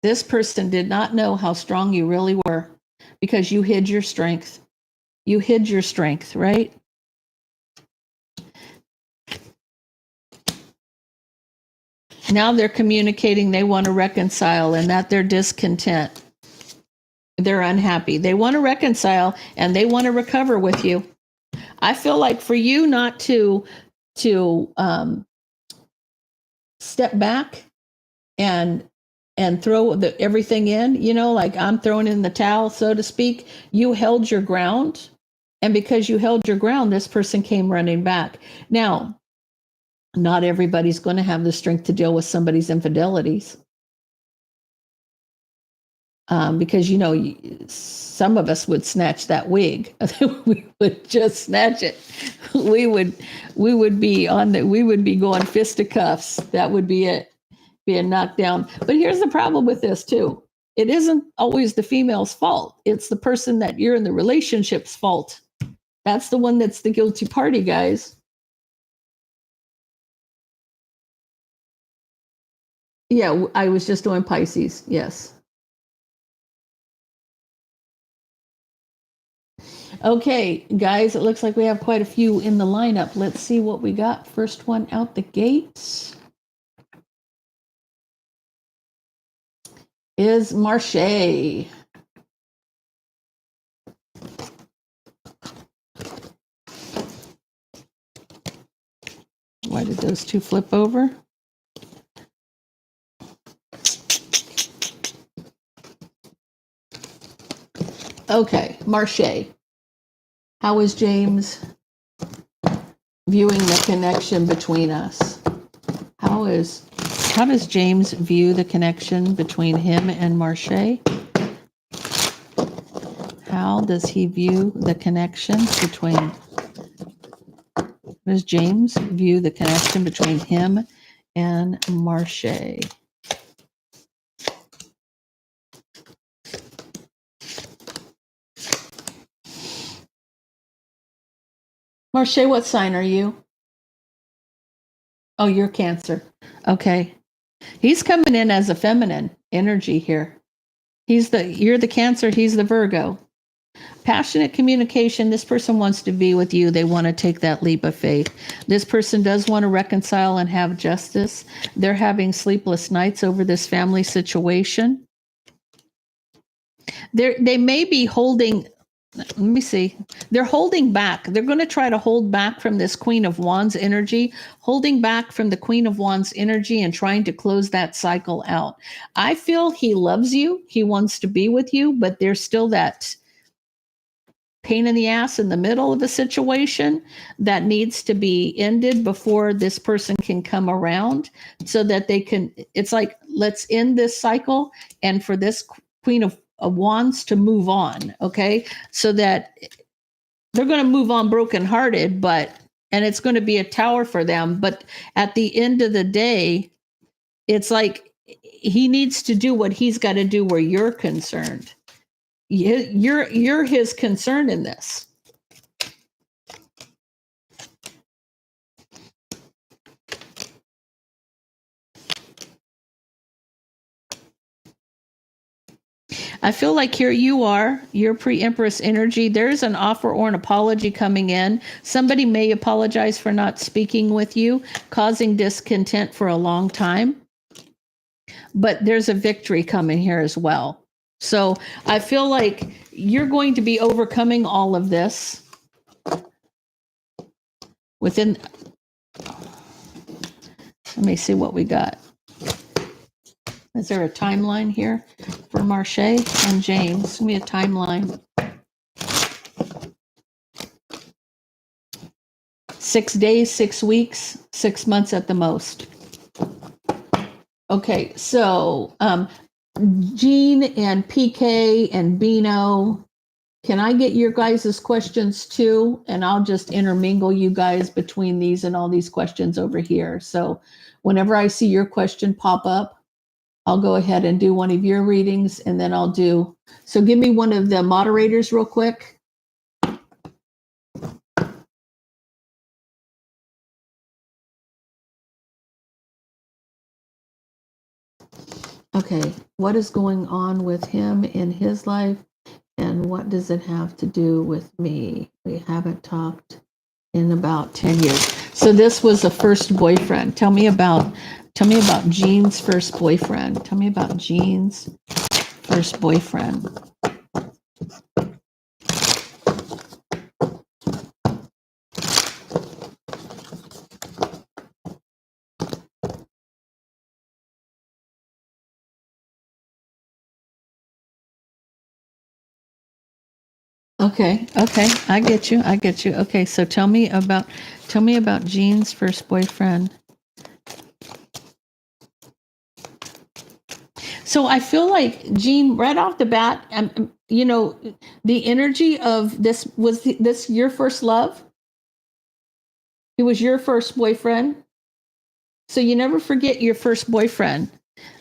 This person did not know how strong you really were because you hid your strength. You hid your strength, right? Now they're communicating they want to reconcile and that they're discontent. They're unhappy. They want to reconcile and they want to recover with you. I feel like for you not to step back and throw everything in, like I'm throwing in the towel, so to speak, you held your ground. And because you held your ground, this person came running back. Now, not everybody's going to have the strength to deal with somebody's infidelities. Because some of us would snatch that wig. We would just snatch it. We would be going fisticuffs. That would be it, being knocked down. But here's the problem with this too. It isn't always the female's fault. It's the person that you're in the relationship's fault. That's the one that's the guilty party, guys. Yeah, I was just doing Pisces. Yes. Okay, guys, it looks like we have quite a few in the lineup. Let's see what we got. First one out the gates is Marche. Why did those two flip over? Okay, Marche. How is James viewing the connection between us? How does James view the connection between him and Marche? How does he view the connection between? Does James view the connection between him and Marche? Marche, what sign are you? Oh, you're Cancer. Okay. He's coming in as a feminine energy here. You're the Cancer, he's the Virgo. Passionate communication. This person wants to be with you. They want to take that leap of faith. This person does want to reconcile and have justice. They're having sleepless nights over this family situation. They may be holding, let me see. They're holding back. They're going to try to hold back from this Queen of Wands energy, holding back from the Queen of Wands energy and trying to close that cycle out. I feel he loves you. He wants to be with you, but there's still that pain in the ass in the middle of a situation that needs to be ended before this person can come around, so that they can, it's like, let's end this cycle, and for this Queen of Wands to move on, okay? So that they're going to move on brokenhearted, but, and it's going to be a tower for them. But at the end of the day, it's like he needs to do what he's got to do where you're concerned. You're his concern in this. I feel like here you are, your pre-empress energy. There's an offer or an apology coming in. Somebody may apologize for not speaking with you, causing discontent for a long time. But there's a victory coming here as well. So I feel like you're going to be overcoming all of this within. Let me see what we got. Is there a timeline here for Marche and James? Give me a timeline. 6 days, 6 weeks, 6 months at the most. Okay, so Jean and PK and Bino, can I get your guys' questions too? And I'll just intermingle you guys between these and all these questions over here. So whenever I see your question pop up, I'll go ahead and do one of your readings, and then I'll do, so give me one of the moderators real quick. Okay, what is going on with him in his life, and what does it have to do with me? We haven't talked in about 10 years. So this was a first boyfriend. Tell me about Jean's first boyfriend. Tell me about Jean's first boyfriend. Okay, I get you. Okay, so tell me about Jean's first boyfriend. So I feel like Jean, right off the bat, the energy of this, was this your first love? He was your first boyfriend. So you never forget your first boyfriend.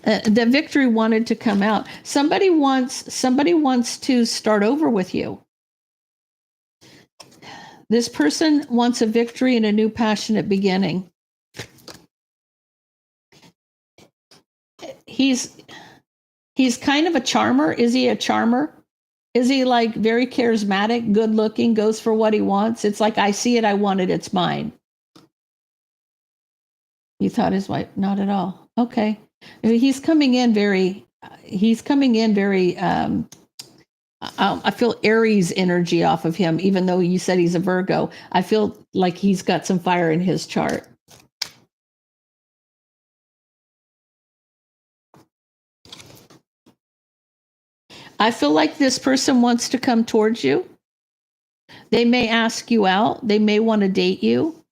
The victory wanted to come out. Somebody wants to start over with you. This person wants a victory and a new passionate beginning. He's kind of a charmer. Is he a charmer? Is he like very charismatic, good looking, goes for what he wants? It's like, I see it, I want it, it's mine. You thought his wife? Not at all. Okay. He's coming in very, I feel Aries energy off of him, even though you said he's a Virgo. I feel like he's got some fire in his chart. I feel like this person wants to come towards you. They may ask you out. They may want to date you.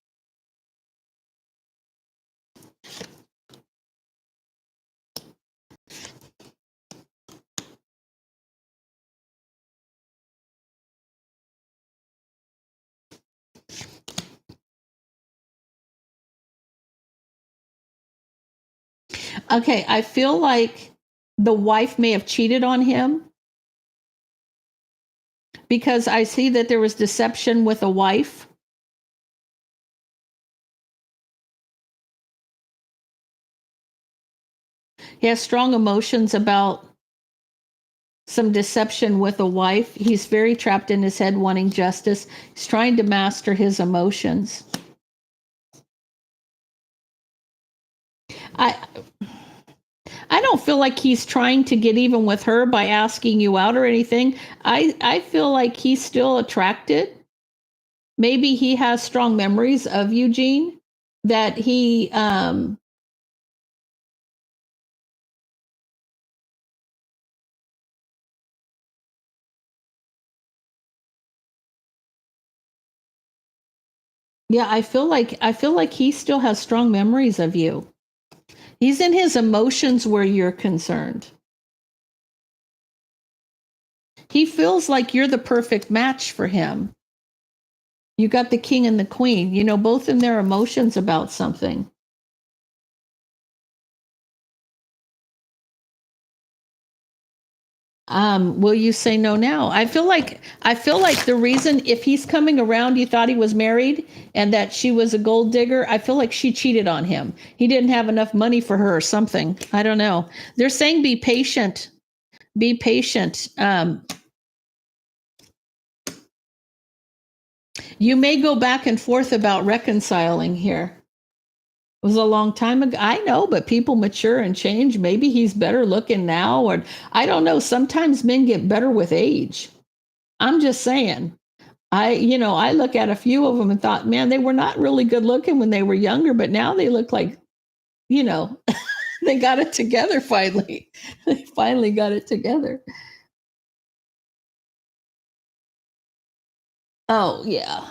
Okay, I feel like the wife may have cheated on him, because I see that there was deception with a wife. He has strong emotions about some deception with a wife. He's very trapped in his head wanting justice. He's trying to master his emotions. I don't feel like he's trying to get even with her by asking you out or anything. I feel like he's still attracted. Maybe he has strong memories of Eugene that he Yeah, I feel like he still has strong memories of you. He's in his emotions where you're concerned. He feels like you're the perfect match for him. You got the king and the queen, both in their emotions about something. Will you say no now? I feel like the reason if he's coming around, you thought he was married and that she was a gold digger. I feel like she cheated on him. He didn't have enough money for her or something. I don't know. They're saying be patient. Be patient. You may go back and forth about reconciling here. It was a long time ago. I know, but people mature and change. Maybe he's better looking now, or I don't know. Sometimes men get better with age. I'm just saying. I look at a few of them and thought, man, they were not really good looking when they were younger, but now they look like, you know, they got it together finally. They finally got it together. Oh, yeah.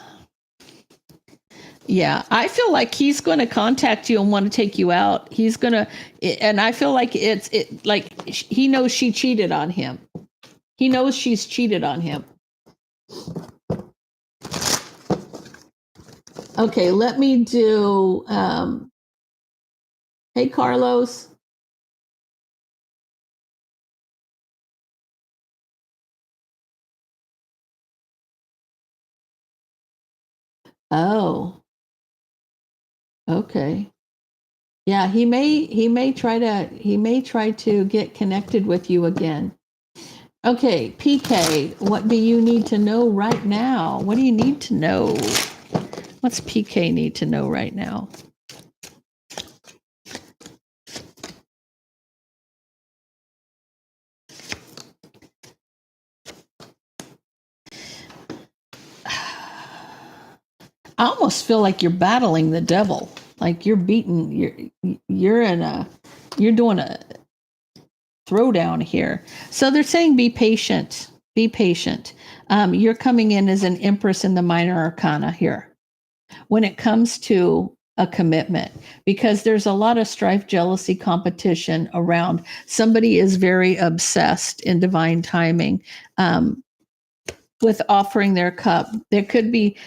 Yeah, I feel like he's going to contact you and want to take you out. He's going to, and I feel like like he knows she cheated on him. He knows she's cheated on him. Okay, let me do, hey, Carlos. Oh, okay. Yeah, he may try to get connected with you again. Okay, PK, what do you need to know right now? What do you need to know? What's PK need to know right now? I almost feel like you're battling the devil. Like you're doing a throwdown here. So they're saying be patient. Be patient. You're coming in as an empress in the minor arcana here when it comes to a commitment, because there's a lot of strife, jealousy, competition around. Somebody is very obsessed in divine timing, with offering their cup. There could be,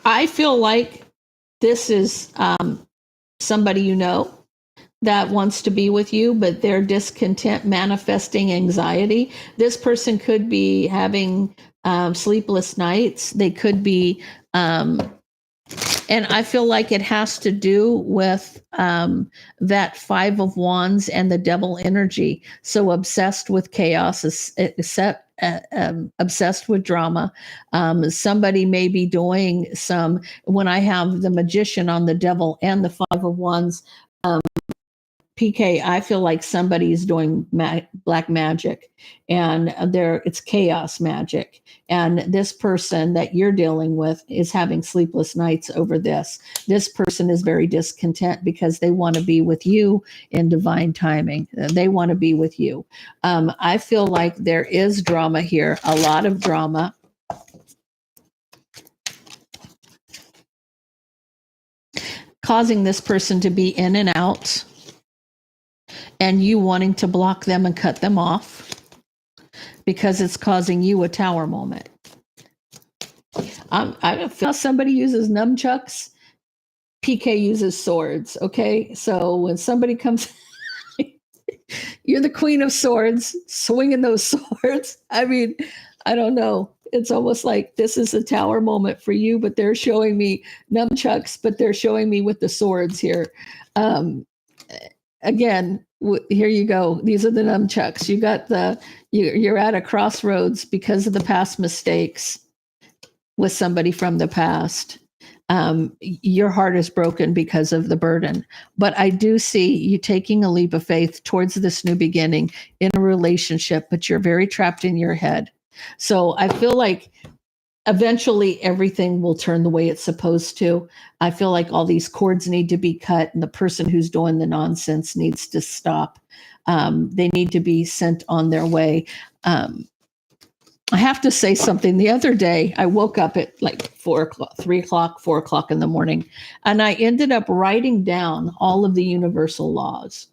I feel like this is somebody that wants to be with you, but they're discontent, manifesting anxiety. This person could be having sleepless nights. They could be, and I feel like it has to do with that Five of Wands and the devil energy. So obsessed with chaos, obsessed with drama. Somebody may be doing some, when I have the magician on the devil and the Five of Wands, PK, I feel like somebody's doing black magic, and it's chaos magic. And this person that you're dealing with is having sleepless nights over this. This person is very discontent because they want to be with you in divine timing. They want to be with you. I feel like there is drama here, a lot of drama, causing this person to be in and out, and you wanting to block them and cut them off because it's causing you a tower moment. I don't feel somebody uses nunchucks. PK uses swords. Okay, so when somebody comes, you're the queen of swords, swinging those swords. I mean, I don't know. It's almost like this is a tower moment for you, but they're showing me nunchucks, but they're showing me with the swords here. Um, Again, here you go. These are the nunchucks. You're at a crossroads because of the past mistakes with somebody from the past. Your heart is broken because of the burden. But I do see you taking a leap of faith towards this new beginning in a relationship, but you're very trapped in your head. So I feel like eventually everything will turn the way it's supposed to. I feel like all these cords need to be cut, and the person who's doing the nonsense needs to stop. They need to be sent on their way. Um, I have to say something. The other day, I woke up at like 4 o'clock, 3 o'clock, 4 o'clock in the morning, and I ended up writing down all of the universal laws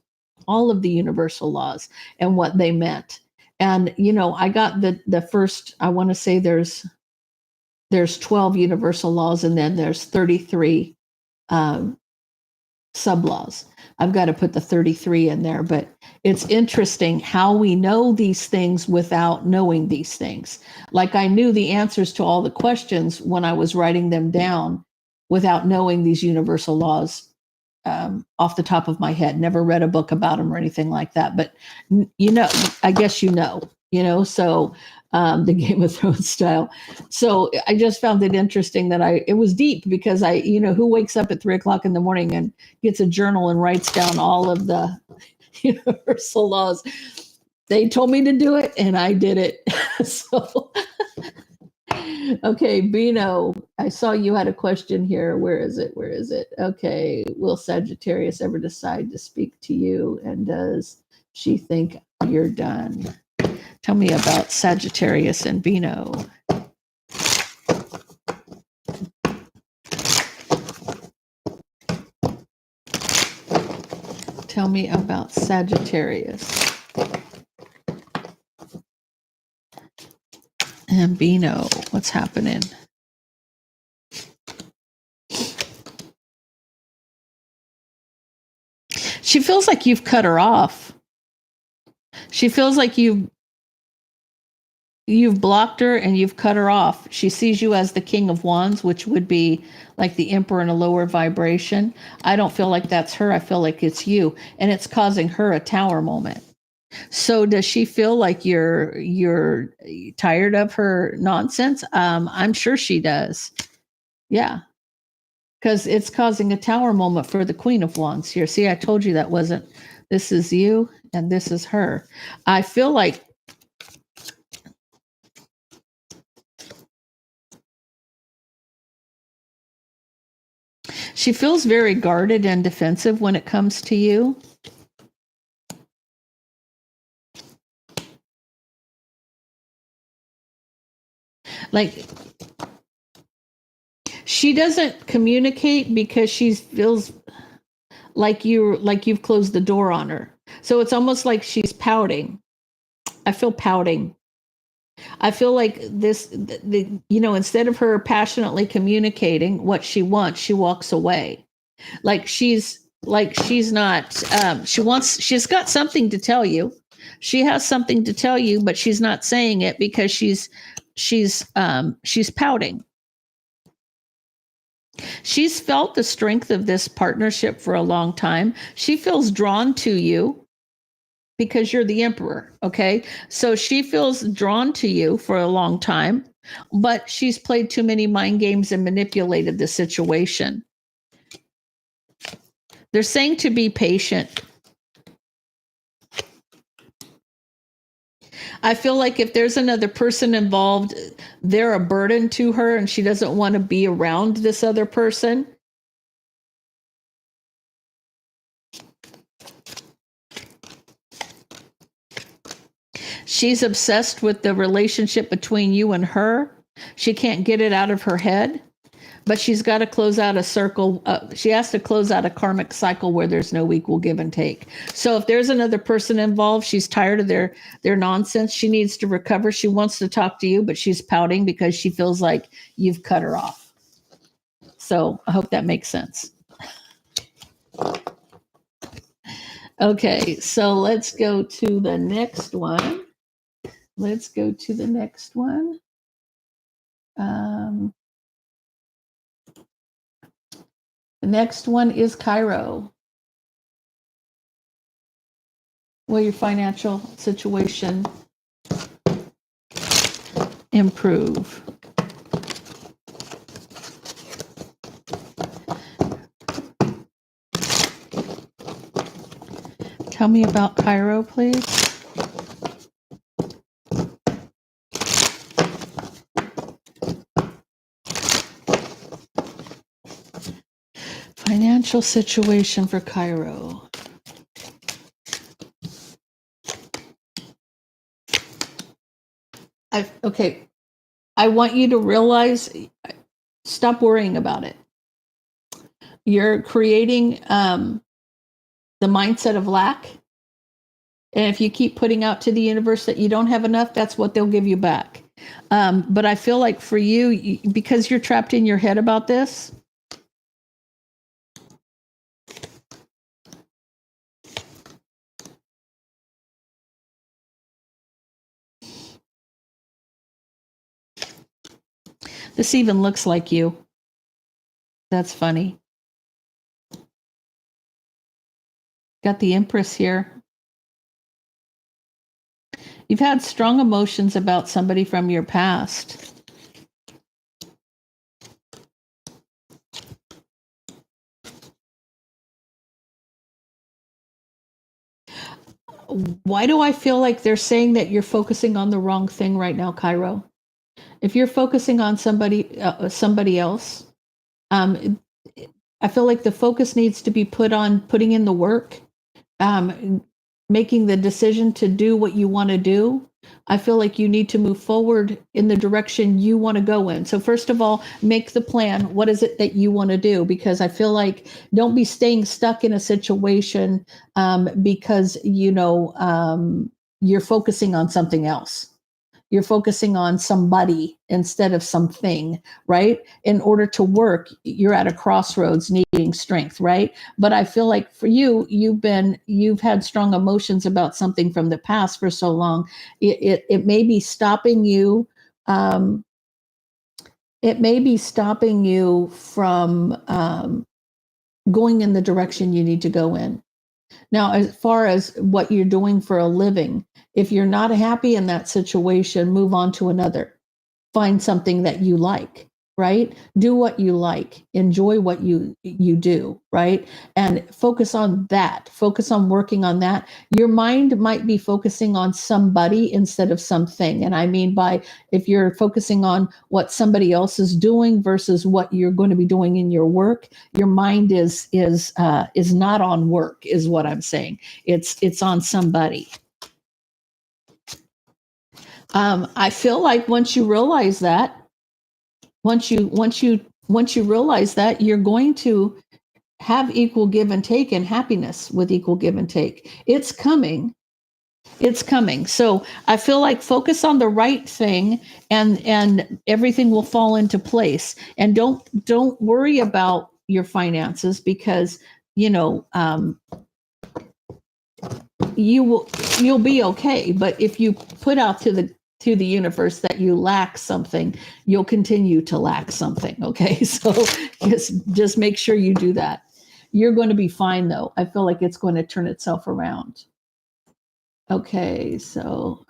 and what they meant. And I got the first. I want to say there's 12 universal laws, and then there's 33 um, sub laws. I've got to put the 33 in there, but it's interesting how we know these things without knowing these things. Like I knew the answers to all the questions when I was writing them down without knowing these universal laws off the top of my head. Never read a book about them or anything like that, but I guess so the Game of Thrones style. So I just found it interesting that it was deep because who wakes up at 3 o'clock in the morning and gets a journal and writes down all of the universal laws. They told me to do it and I did it. So, okay, Bino, I saw you had a question here. Where is it? Okay, will Sagittarius ever decide to speak to you? And does she think you're done? Tell me about Sagittarius and Bino. Tell me about Sagittarius and Bino. What's happening? She feels like you've cut her off. She feels like you've blocked her and you've cut her off. She sees you as the King of Wands, which would be like the Emperor in a lower vibration. I don't feel like that's her. I feel like it's you, and it's causing her a tower moment. So does she feel like you're tired of her nonsense? I'm sure she does. Yeah, because it's causing a tower moment for the Queen of Wands here. See, I told you that wasn't. This is you, and this is her. I feel like she feels very guarded and defensive when it comes to you. Like she doesn't communicate because she feels like you've closed the door on her. So it's almost like she's pouting. I feel pouting. I feel like instead of her passionately communicating what she wants, she walks away. She's not she's got something to tell you. She has something to tell you, but she's not saying it because she's pouting. She's felt the strength of this partnership for a long time. She feels drawn to you because you're the emperor, okay? So she feels drawn to you for a long time, but she's played too many mind games and manipulated the situation. They're saying to be patient. I feel like if there's another person involved, they're a burden to her and she doesn't want to be around this other person. She's obsessed with the relationship between you and her. She can't get it out of her head, but she's got to close out a circle. She has to close out a karmic cycle where there's no equal give and take. So if there's another person involved, she's tired of their nonsense. She needs to recover. She wants to talk to you, but she's pouting because she feels like you've cut her off. So I hope that makes sense. Okay, so let's go to the next one. The next one is Cairo. Will your financial situation improve? Tell me about Cairo, please. Financial situation for Cairo. Okay. I want you to realize, stop worrying about it. You're creating the mindset of lack. And if you keep putting out to the universe that you don't have enough, that's what they'll give you back. But I feel like for you, because you're trapped in your head about this, this even looks like you. That's funny. Got the Empress here. You've had strong emotions about somebody from your past. Why do I feel like they're saying that you're focusing on the wrong thing right now, Cairo? If you're focusing on somebody else, I feel like the focus needs to be put on putting in the work, making the decision to do what you want to do. I feel like you need to move forward in the direction you want to go in. So first of all, make the plan. What is it that you want to do? Because I feel like don't be staying stuck in a situation because you're focusing on something else. You're focusing on somebody instead of something, right? In order to work, you're at a crossroads needing strength, right? But I feel like for you, you've had strong emotions about something from the past for so long. It may be stopping you. It may be stopping you from going in the direction you need to go in. Now, as far as what you're doing for a living, if you're not happy in that situation, move on to another. Find something that you like, right? Do what you like. Enjoy what you do, right? And focus on that. Focus on working on that. Your mind might be focusing on somebody instead of something. And I mean by if you're focusing on what somebody else is doing versus what you're going to be doing in your work, your mind is not on work, is what I'm saying. It's on somebody. I feel like once you realize that, once you realize that, you're going to have equal give and take and happiness with equal give and take. It's coming. It's coming. So I feel like focus on the right thing, and everything will fall into place. And don't worry about your finances because you know you'll be okay. But if you put out to the universe that you lack something, you'll continue to lack something. Okay, so just make sure you do that. You're going to be fine though. I feel like it's going to turn itself around. Okay, so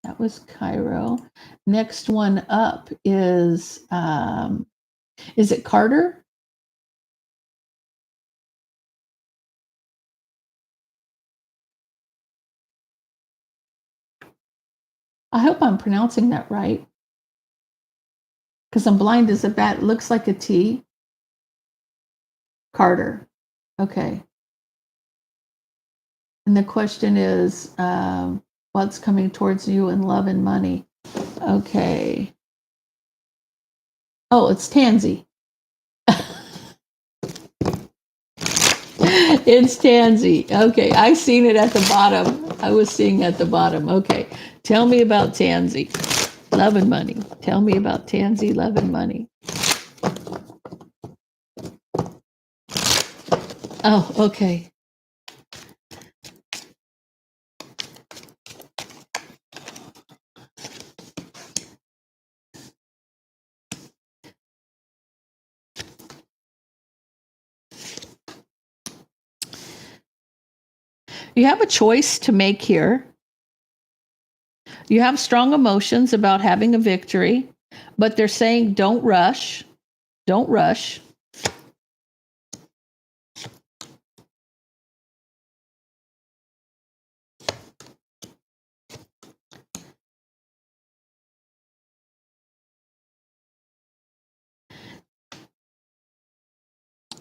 that was Cairo. Next one up is it Carter? I hope I'm pronouncing that right because I'm blind as a bat. It looks like a T. Carter. Okay. And the question is, what's coming towards you in love and money? Okay. Oh, it's Tansy. It's Tansy. Okay. I seen it at the bottom. I was seeing at the bottom. Okay. Tell me about Tansy. Love and money. Tell me about Tansy, love and money. Oh, okay. You have a choice to make here. You have strong emotions about having a victory, but they're saying don't rush. Don't rush.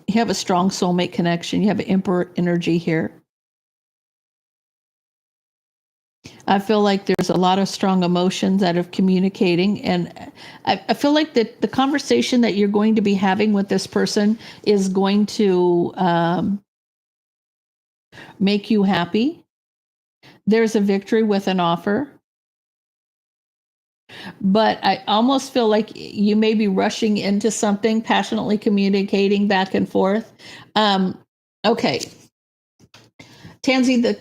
You have a strong soulmate connection. You have an emperor energy here. I feel like there's a lot of strong emotions out of communicating. And I feel like that the conversation that you're going to be having with this person is going to make you happy. There's a victory with an offer. But I almost feel like you may be rushing into something, passionately communicating back and forth. Okay. Tansy,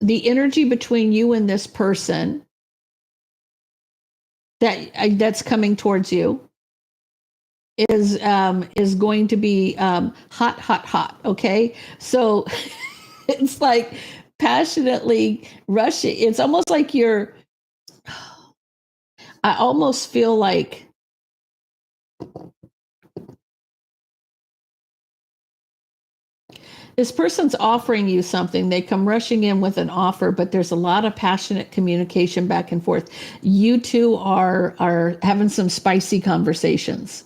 the energy between you and this person that's coming towards you is going to be hot, hot, hot. Okay, so it's like passionately rushing. It's almost like you're. I almost feel like this person's offering you something. They come rushing in with an offer, but there's a lot of passionate communication back and forth. You two are having some spicy conversations.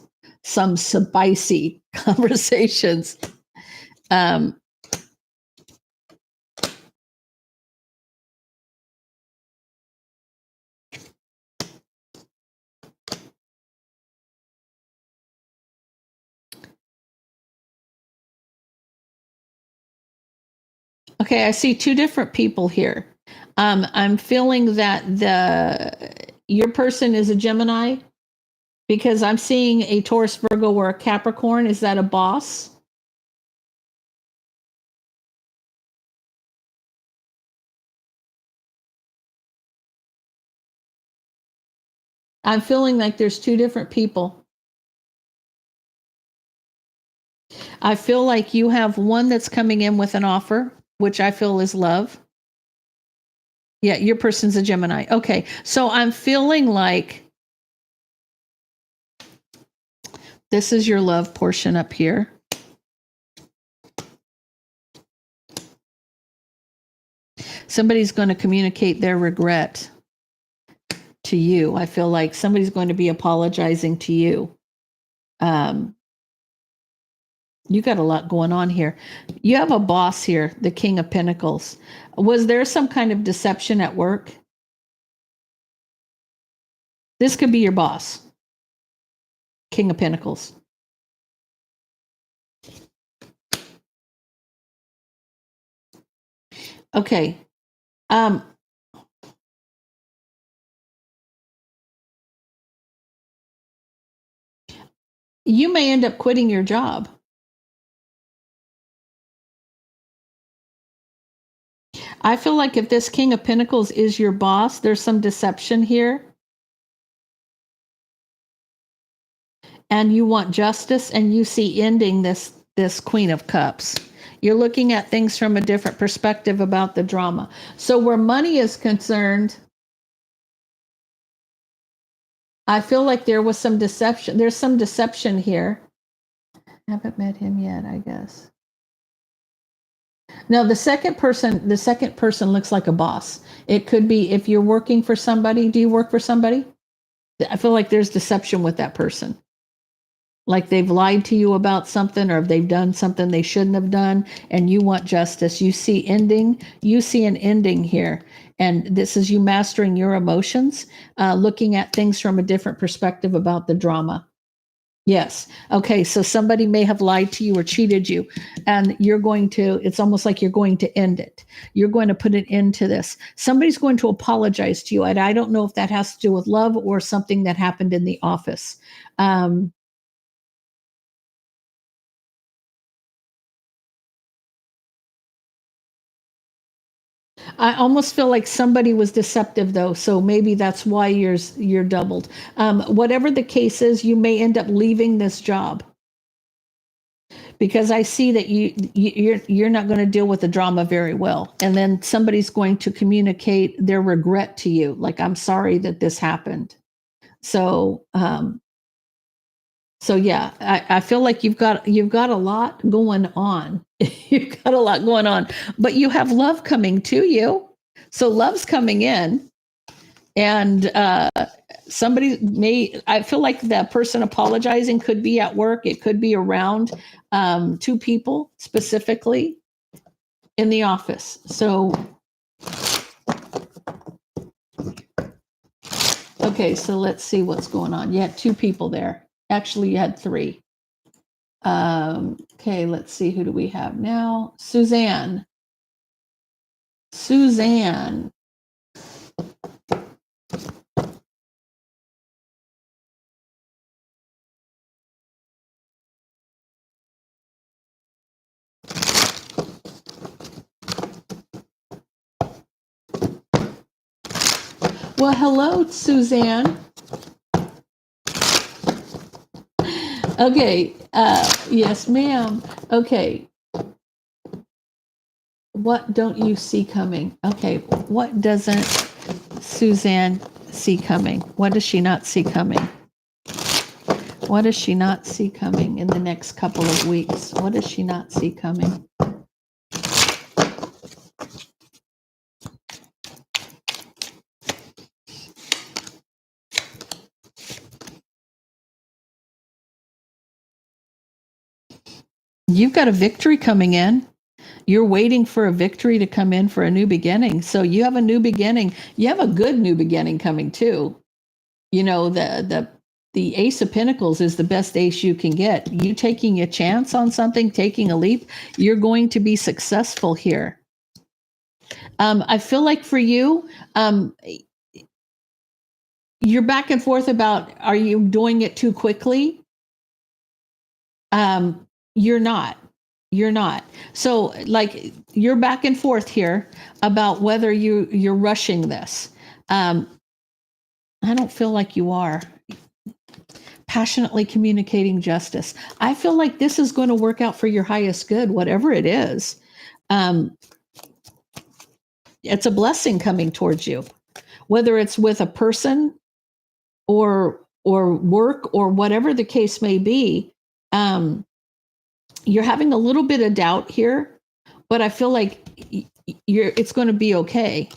Okay, I see two different people here. I'm feeling that your person is a Gemini because I'm seeing a Taurus, Virgo, or a Capricorn. Is that a boss? I'm feeling like there's two different people. I feel like you have one that's coming in with an offer, which I feel is love. Yeah, your person's a Gemini. Okay, so I'm feeling like this is your love portion up here. Somebody's going to communicate their regret to you. I feel like somebody's going to be apologizing to you. You got a lot going on here. You have a boss here, the King of Pentacles. Was there some kind of deception at work? This could be your boss, King of Pentacles. Okay. You may end up quitting your job. I feel like if this King of Pentacles is your boss, there's some deception here. And you want justice, and you see ending this Queen of Cups. You're looking at things from a different perspective about the drama. So where money is concerned, I feel like there was some deception. There's some deception here. I haven't met him yet, I guess. No, the second person looks like a boss. It could be if you're working for somebody. Do you work for somebody? I feel like there's deception with that person. Like they've lied to you about something, or they've done something they shouldn't have done, and you want justice. You see an ending here. And this is you mastering your emotions, looking at things from a different perspective about the drama. Yes. Okay. So somebody may have lied to you or cheated you, and it's almost like you're going to end it. You're going to put an end to this. Somebody's going to apologize to you. And I don't know if that has to do with love or something that happened in the office. I almost feel like somebody was deceptive though, so maybe that's why you're doubled. Whatever the case is, you may end up leaving this job because I see that you're not going to deal with the drama very well, and then somebody's going to communicate their regret to you, like I'm sorry that this happened. So yeah, I feel like you've got a lot going on. You've got a lot going on, but you have love coming to you. So love's coming in, and I feel like that person apologizing could be at work. It could be around two people specifically in the office. So Okay, so let's see what's going on. You had 2 people there. Actually, you had 3. Okay, let's see. Who do we have now? Suzanne. Suzanne. Well, hello, Suzanne. Okay, yes, ma'am. Okay, what don't you see coming? Okay, what doesn't Suzanne see coming? What does she not see coming? What does she not see coming in the next couple of weeks? What does she not see coming? You've got a victory coming in. You're waiting for a victory to come in for a new beginning. So you have a new beginning. You have a good new beginning coming too. You know, the Ace of Pentacles is the best ace you can get. You taking a chance on something, taking a leap, you're going to be successful here. I feel like for you, you're back and forth about, are you doing it too quickly? You're not. You're not. So like you're back and forth here about whether you're rushing this. I don't feel like you are. Passionately communicating justice. I feel like this is going to work out for your highest good, whatever it is. It's a blessing coming towards you, whether it's with a person or work or whatever the case may be. You're having a little bit of doubt here, but I feel like it's going to be okay.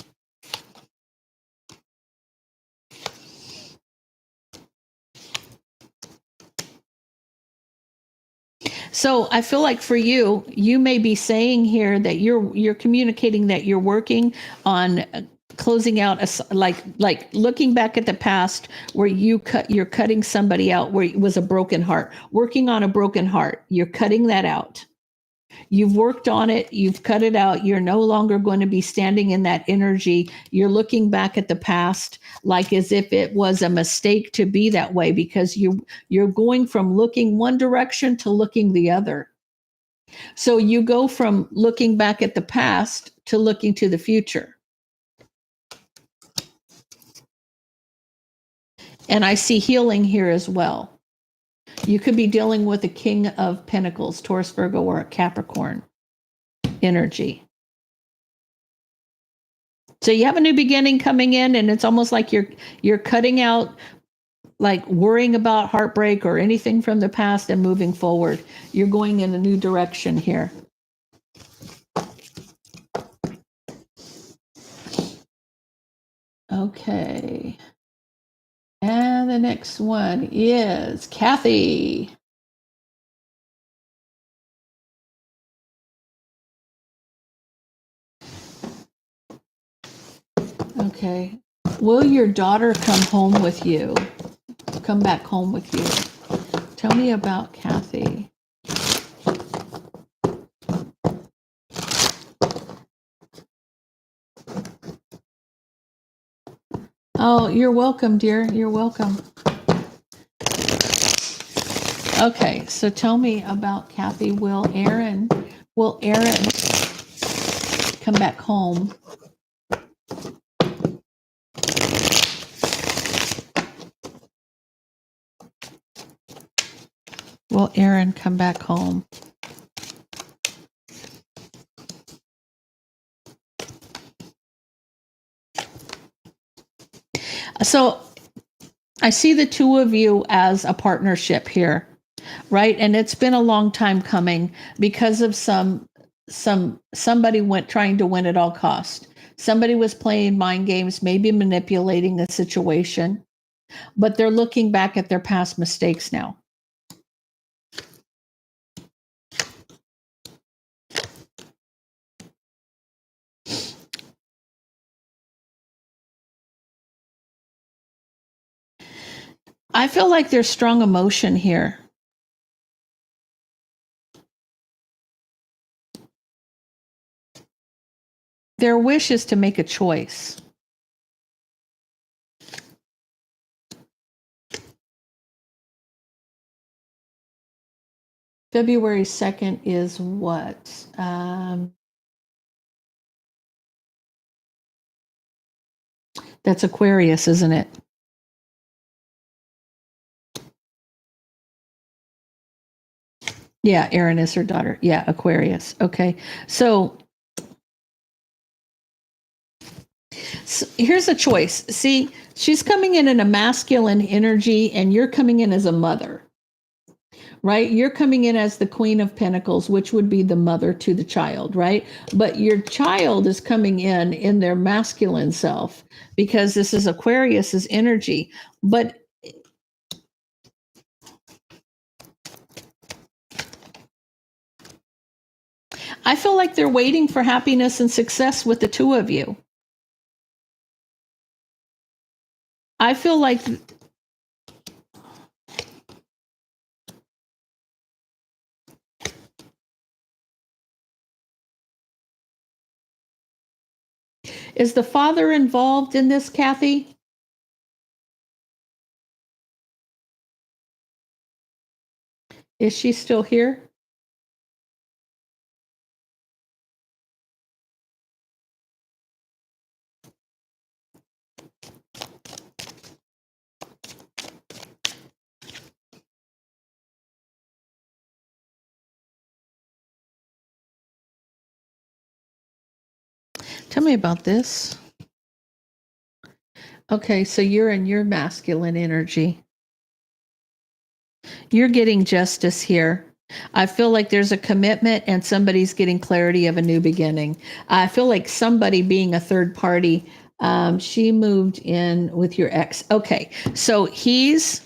So I feel like for you, you may be saying here that you're communicating that you're working on closing out like looking back at the past where you're cutting somebody out where it was a broken heart, working on a broken heart. You're cutting that out. You've worked on it, you've cut it out. You're no longer going to be standing in that energy. You're looking back at the past like as if it was a mistake to be that way because you're going from looking one direction to looking the other. So you go from looking back at the past to looking to the future. And I see healing here as well. You could be dealing with a King of Pentacles, Taurus, Virgo, or a Capricorn energy. So you have a new beginning coming in, and it's almost like you're cutting out like worrying about heartbreak or anything from the past and moving forward. You're going in a new direction here. Okay. And the next one is Kathy. Okay. Will your daughter come home with you? Come back home with you? Tell me about Kathy. Oh, you're welcome, dear. You're welcome. Okay, so tell me about Kathy. Will Aaron come back home? Will Aaron come back home? So I see the two of you as a partnership here, right? And it's been a long time coming because of somebody went trying to win at all cost. Somebody was playing mind games, maybe manipulating the situation, but they're looking back at their past mistakes now. I feel like there's strong emotion here. Their wish is to make a choice. February 2nd is what? That's Aquarius, isn't it? Yeah, Erin is her daughter. Yeah, Aquarius. Okay. So here's a choice. See, she's coming in a masculine energy, and you're coming in as a mother, right? You're coming in as the Queen of Pentacles, which would be the mother to the child, right? But your child is coming in their masculine self because this is Aquarius's energy. But I feel like they're waiting for happiness and success with the two of you. I feel like is the father involved in this, Kathy? Is she still here? Tell me about this. Okay, so you're in your masculine energy. You're getting justice here. I feel like there's a commitment and somebody's getting clarity of a new beginning. I feel like somebody being a third party. She moved in with your ex. Okay, so he's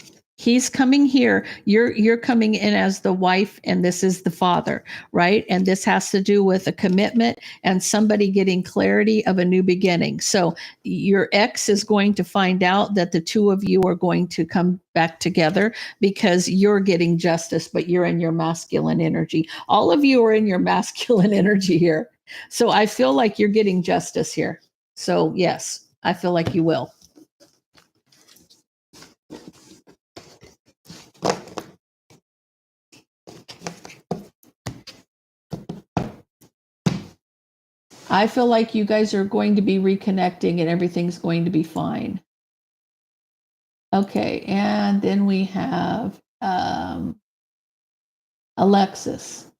coming here. You're coming in as the wife, and this is the father, right? And this has to do with a commitment and somebody getting clarity of a new beginning. So your ex is going to find out that the two of you are going to come back together because you're getting justice, but you're in your masculine energy. All of you are in your masculine energy here. So I feel like you're getting justice here. So, yes, I feel like you will. I feel like you guys are going to be reconnecting and everything's going to be fine. Okay, and then we have Alexis.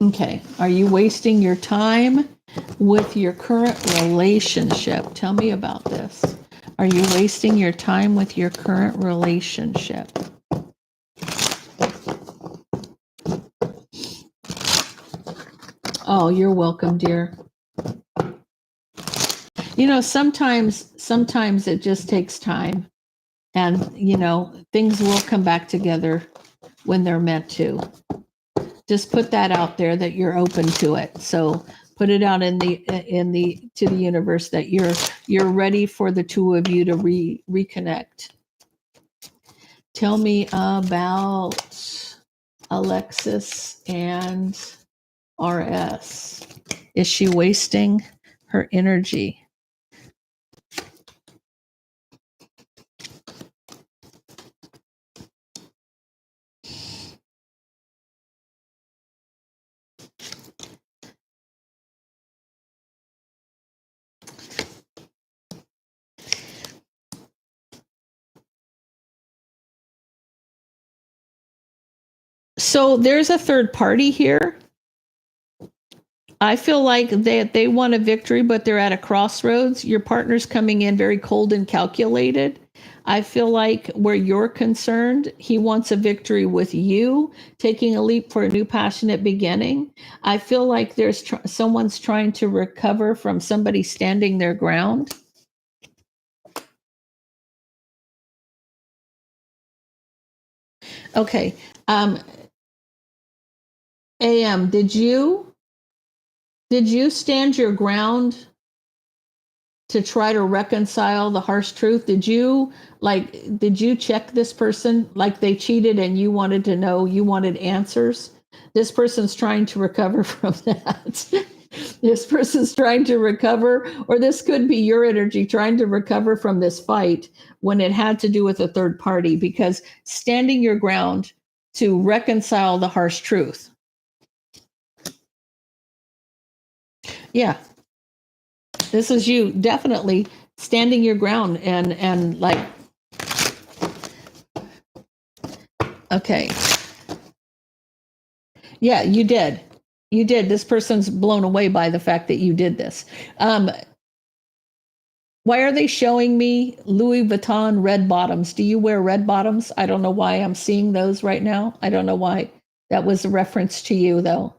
Okay, are you wasting your time with your current relationship? Tell me about this. Are you wasting your time with your current relationship? Oh, you're welcome, dear. You know, sometimes it just takes time, and things will come back together when they're meant to. Just put that out there that you're open to it. So put it out in the to the universe that you're ready for the two of you to reconnect. Tell me about Alexis and RS. Is she wasting her energy? So there's a third party here. I feel like they want a victory, but they're at a crossroads. Your partner's coming in very cold and calculated. I feel like where you're concerned, he wants a victory with you, taking a leap for a new passionate beginning. I feel like there's someone's trying to recover from somebody standing their ground. Okay. Um, AM, did you stand your ground to try to reconcile the harsh truth? Did you check this person like they cheated and you wanted to know, you wanted answers? This person's trying to recover from that. This person's trying to recover, or this could be your energy trying to recover from this fight when it had to do with a third party, because standing your ground to reconcile the harsh truth. Yeah, this is you definitely standing your ground and like, okay. Yeah, you did. You did. This person's blown away by the fact that you did this. Why are they showing me Louis Vuitton red bottoms? Do you wear red bottoms? I don't know why I'm seeing those right now. I don't know why. That was a reference to you, though.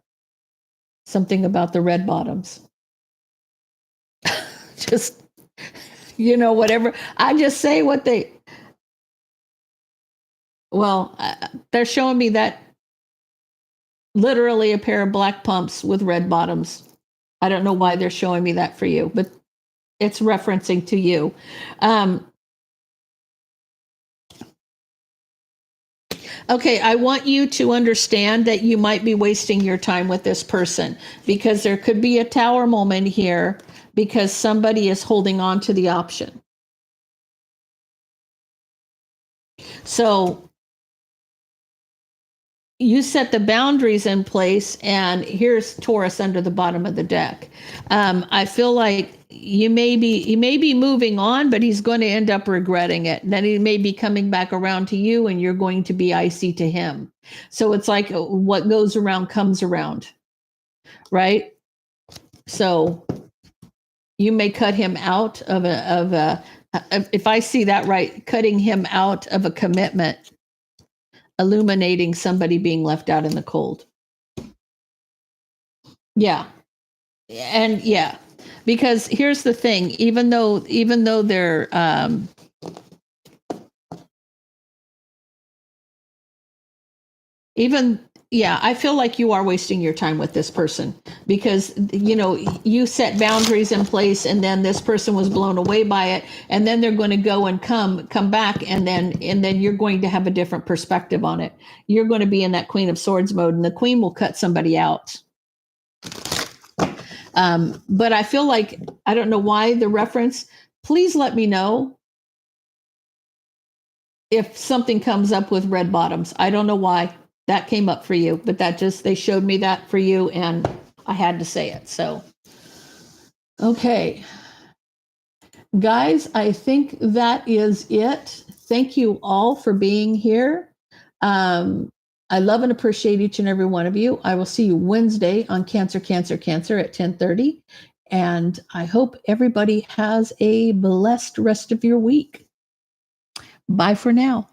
Something about the red bottoms. Just, whatever. I just say what they. Well, they're showing me that literally a pair of black pumps with red bottoms. I don't know why they're showing me that for you, but it's referencing to you. Okay, I want you to understand that you might be wasting your time with this person, because there could be a tower moment here because somebody is holding on to the option. So you set the boundaries in place, and here's Taurus under the bottom of the deck. I feel like he may be moving on, but he's going to end up regretting it. Then he may be coming back around to you, and you're going to be icy to him. So it's like what goes around comes around, right? So you may cut him out of a if I see that right, cutting him out of a commitment, illuminating somebody being left out in the cold. Yeah. And yeah, because here's the thing, even though they're I feel like you are wasting your time with this person, because you set boundaries in place, and then this person was blown away by it, and then they're going to go and come back, and then you're going to have a different perspective on it. You're going to be in that Queen of Swords mode, and the Queen will cut somebody out. But I feel like, I don't know why the reference. Please let me know if something comes up with red bottoms. I don't know why that came up for you, but they showed me that for you, and I had to say it. So, okay. Guys, I think that is it. Thank you all for being here. I love and appreciate each and every one of you. I will see you Wednesday on Cancer, Cancer, Cancer at 10:30. And I hope everybody has a blessed rest of your week. Bye for now.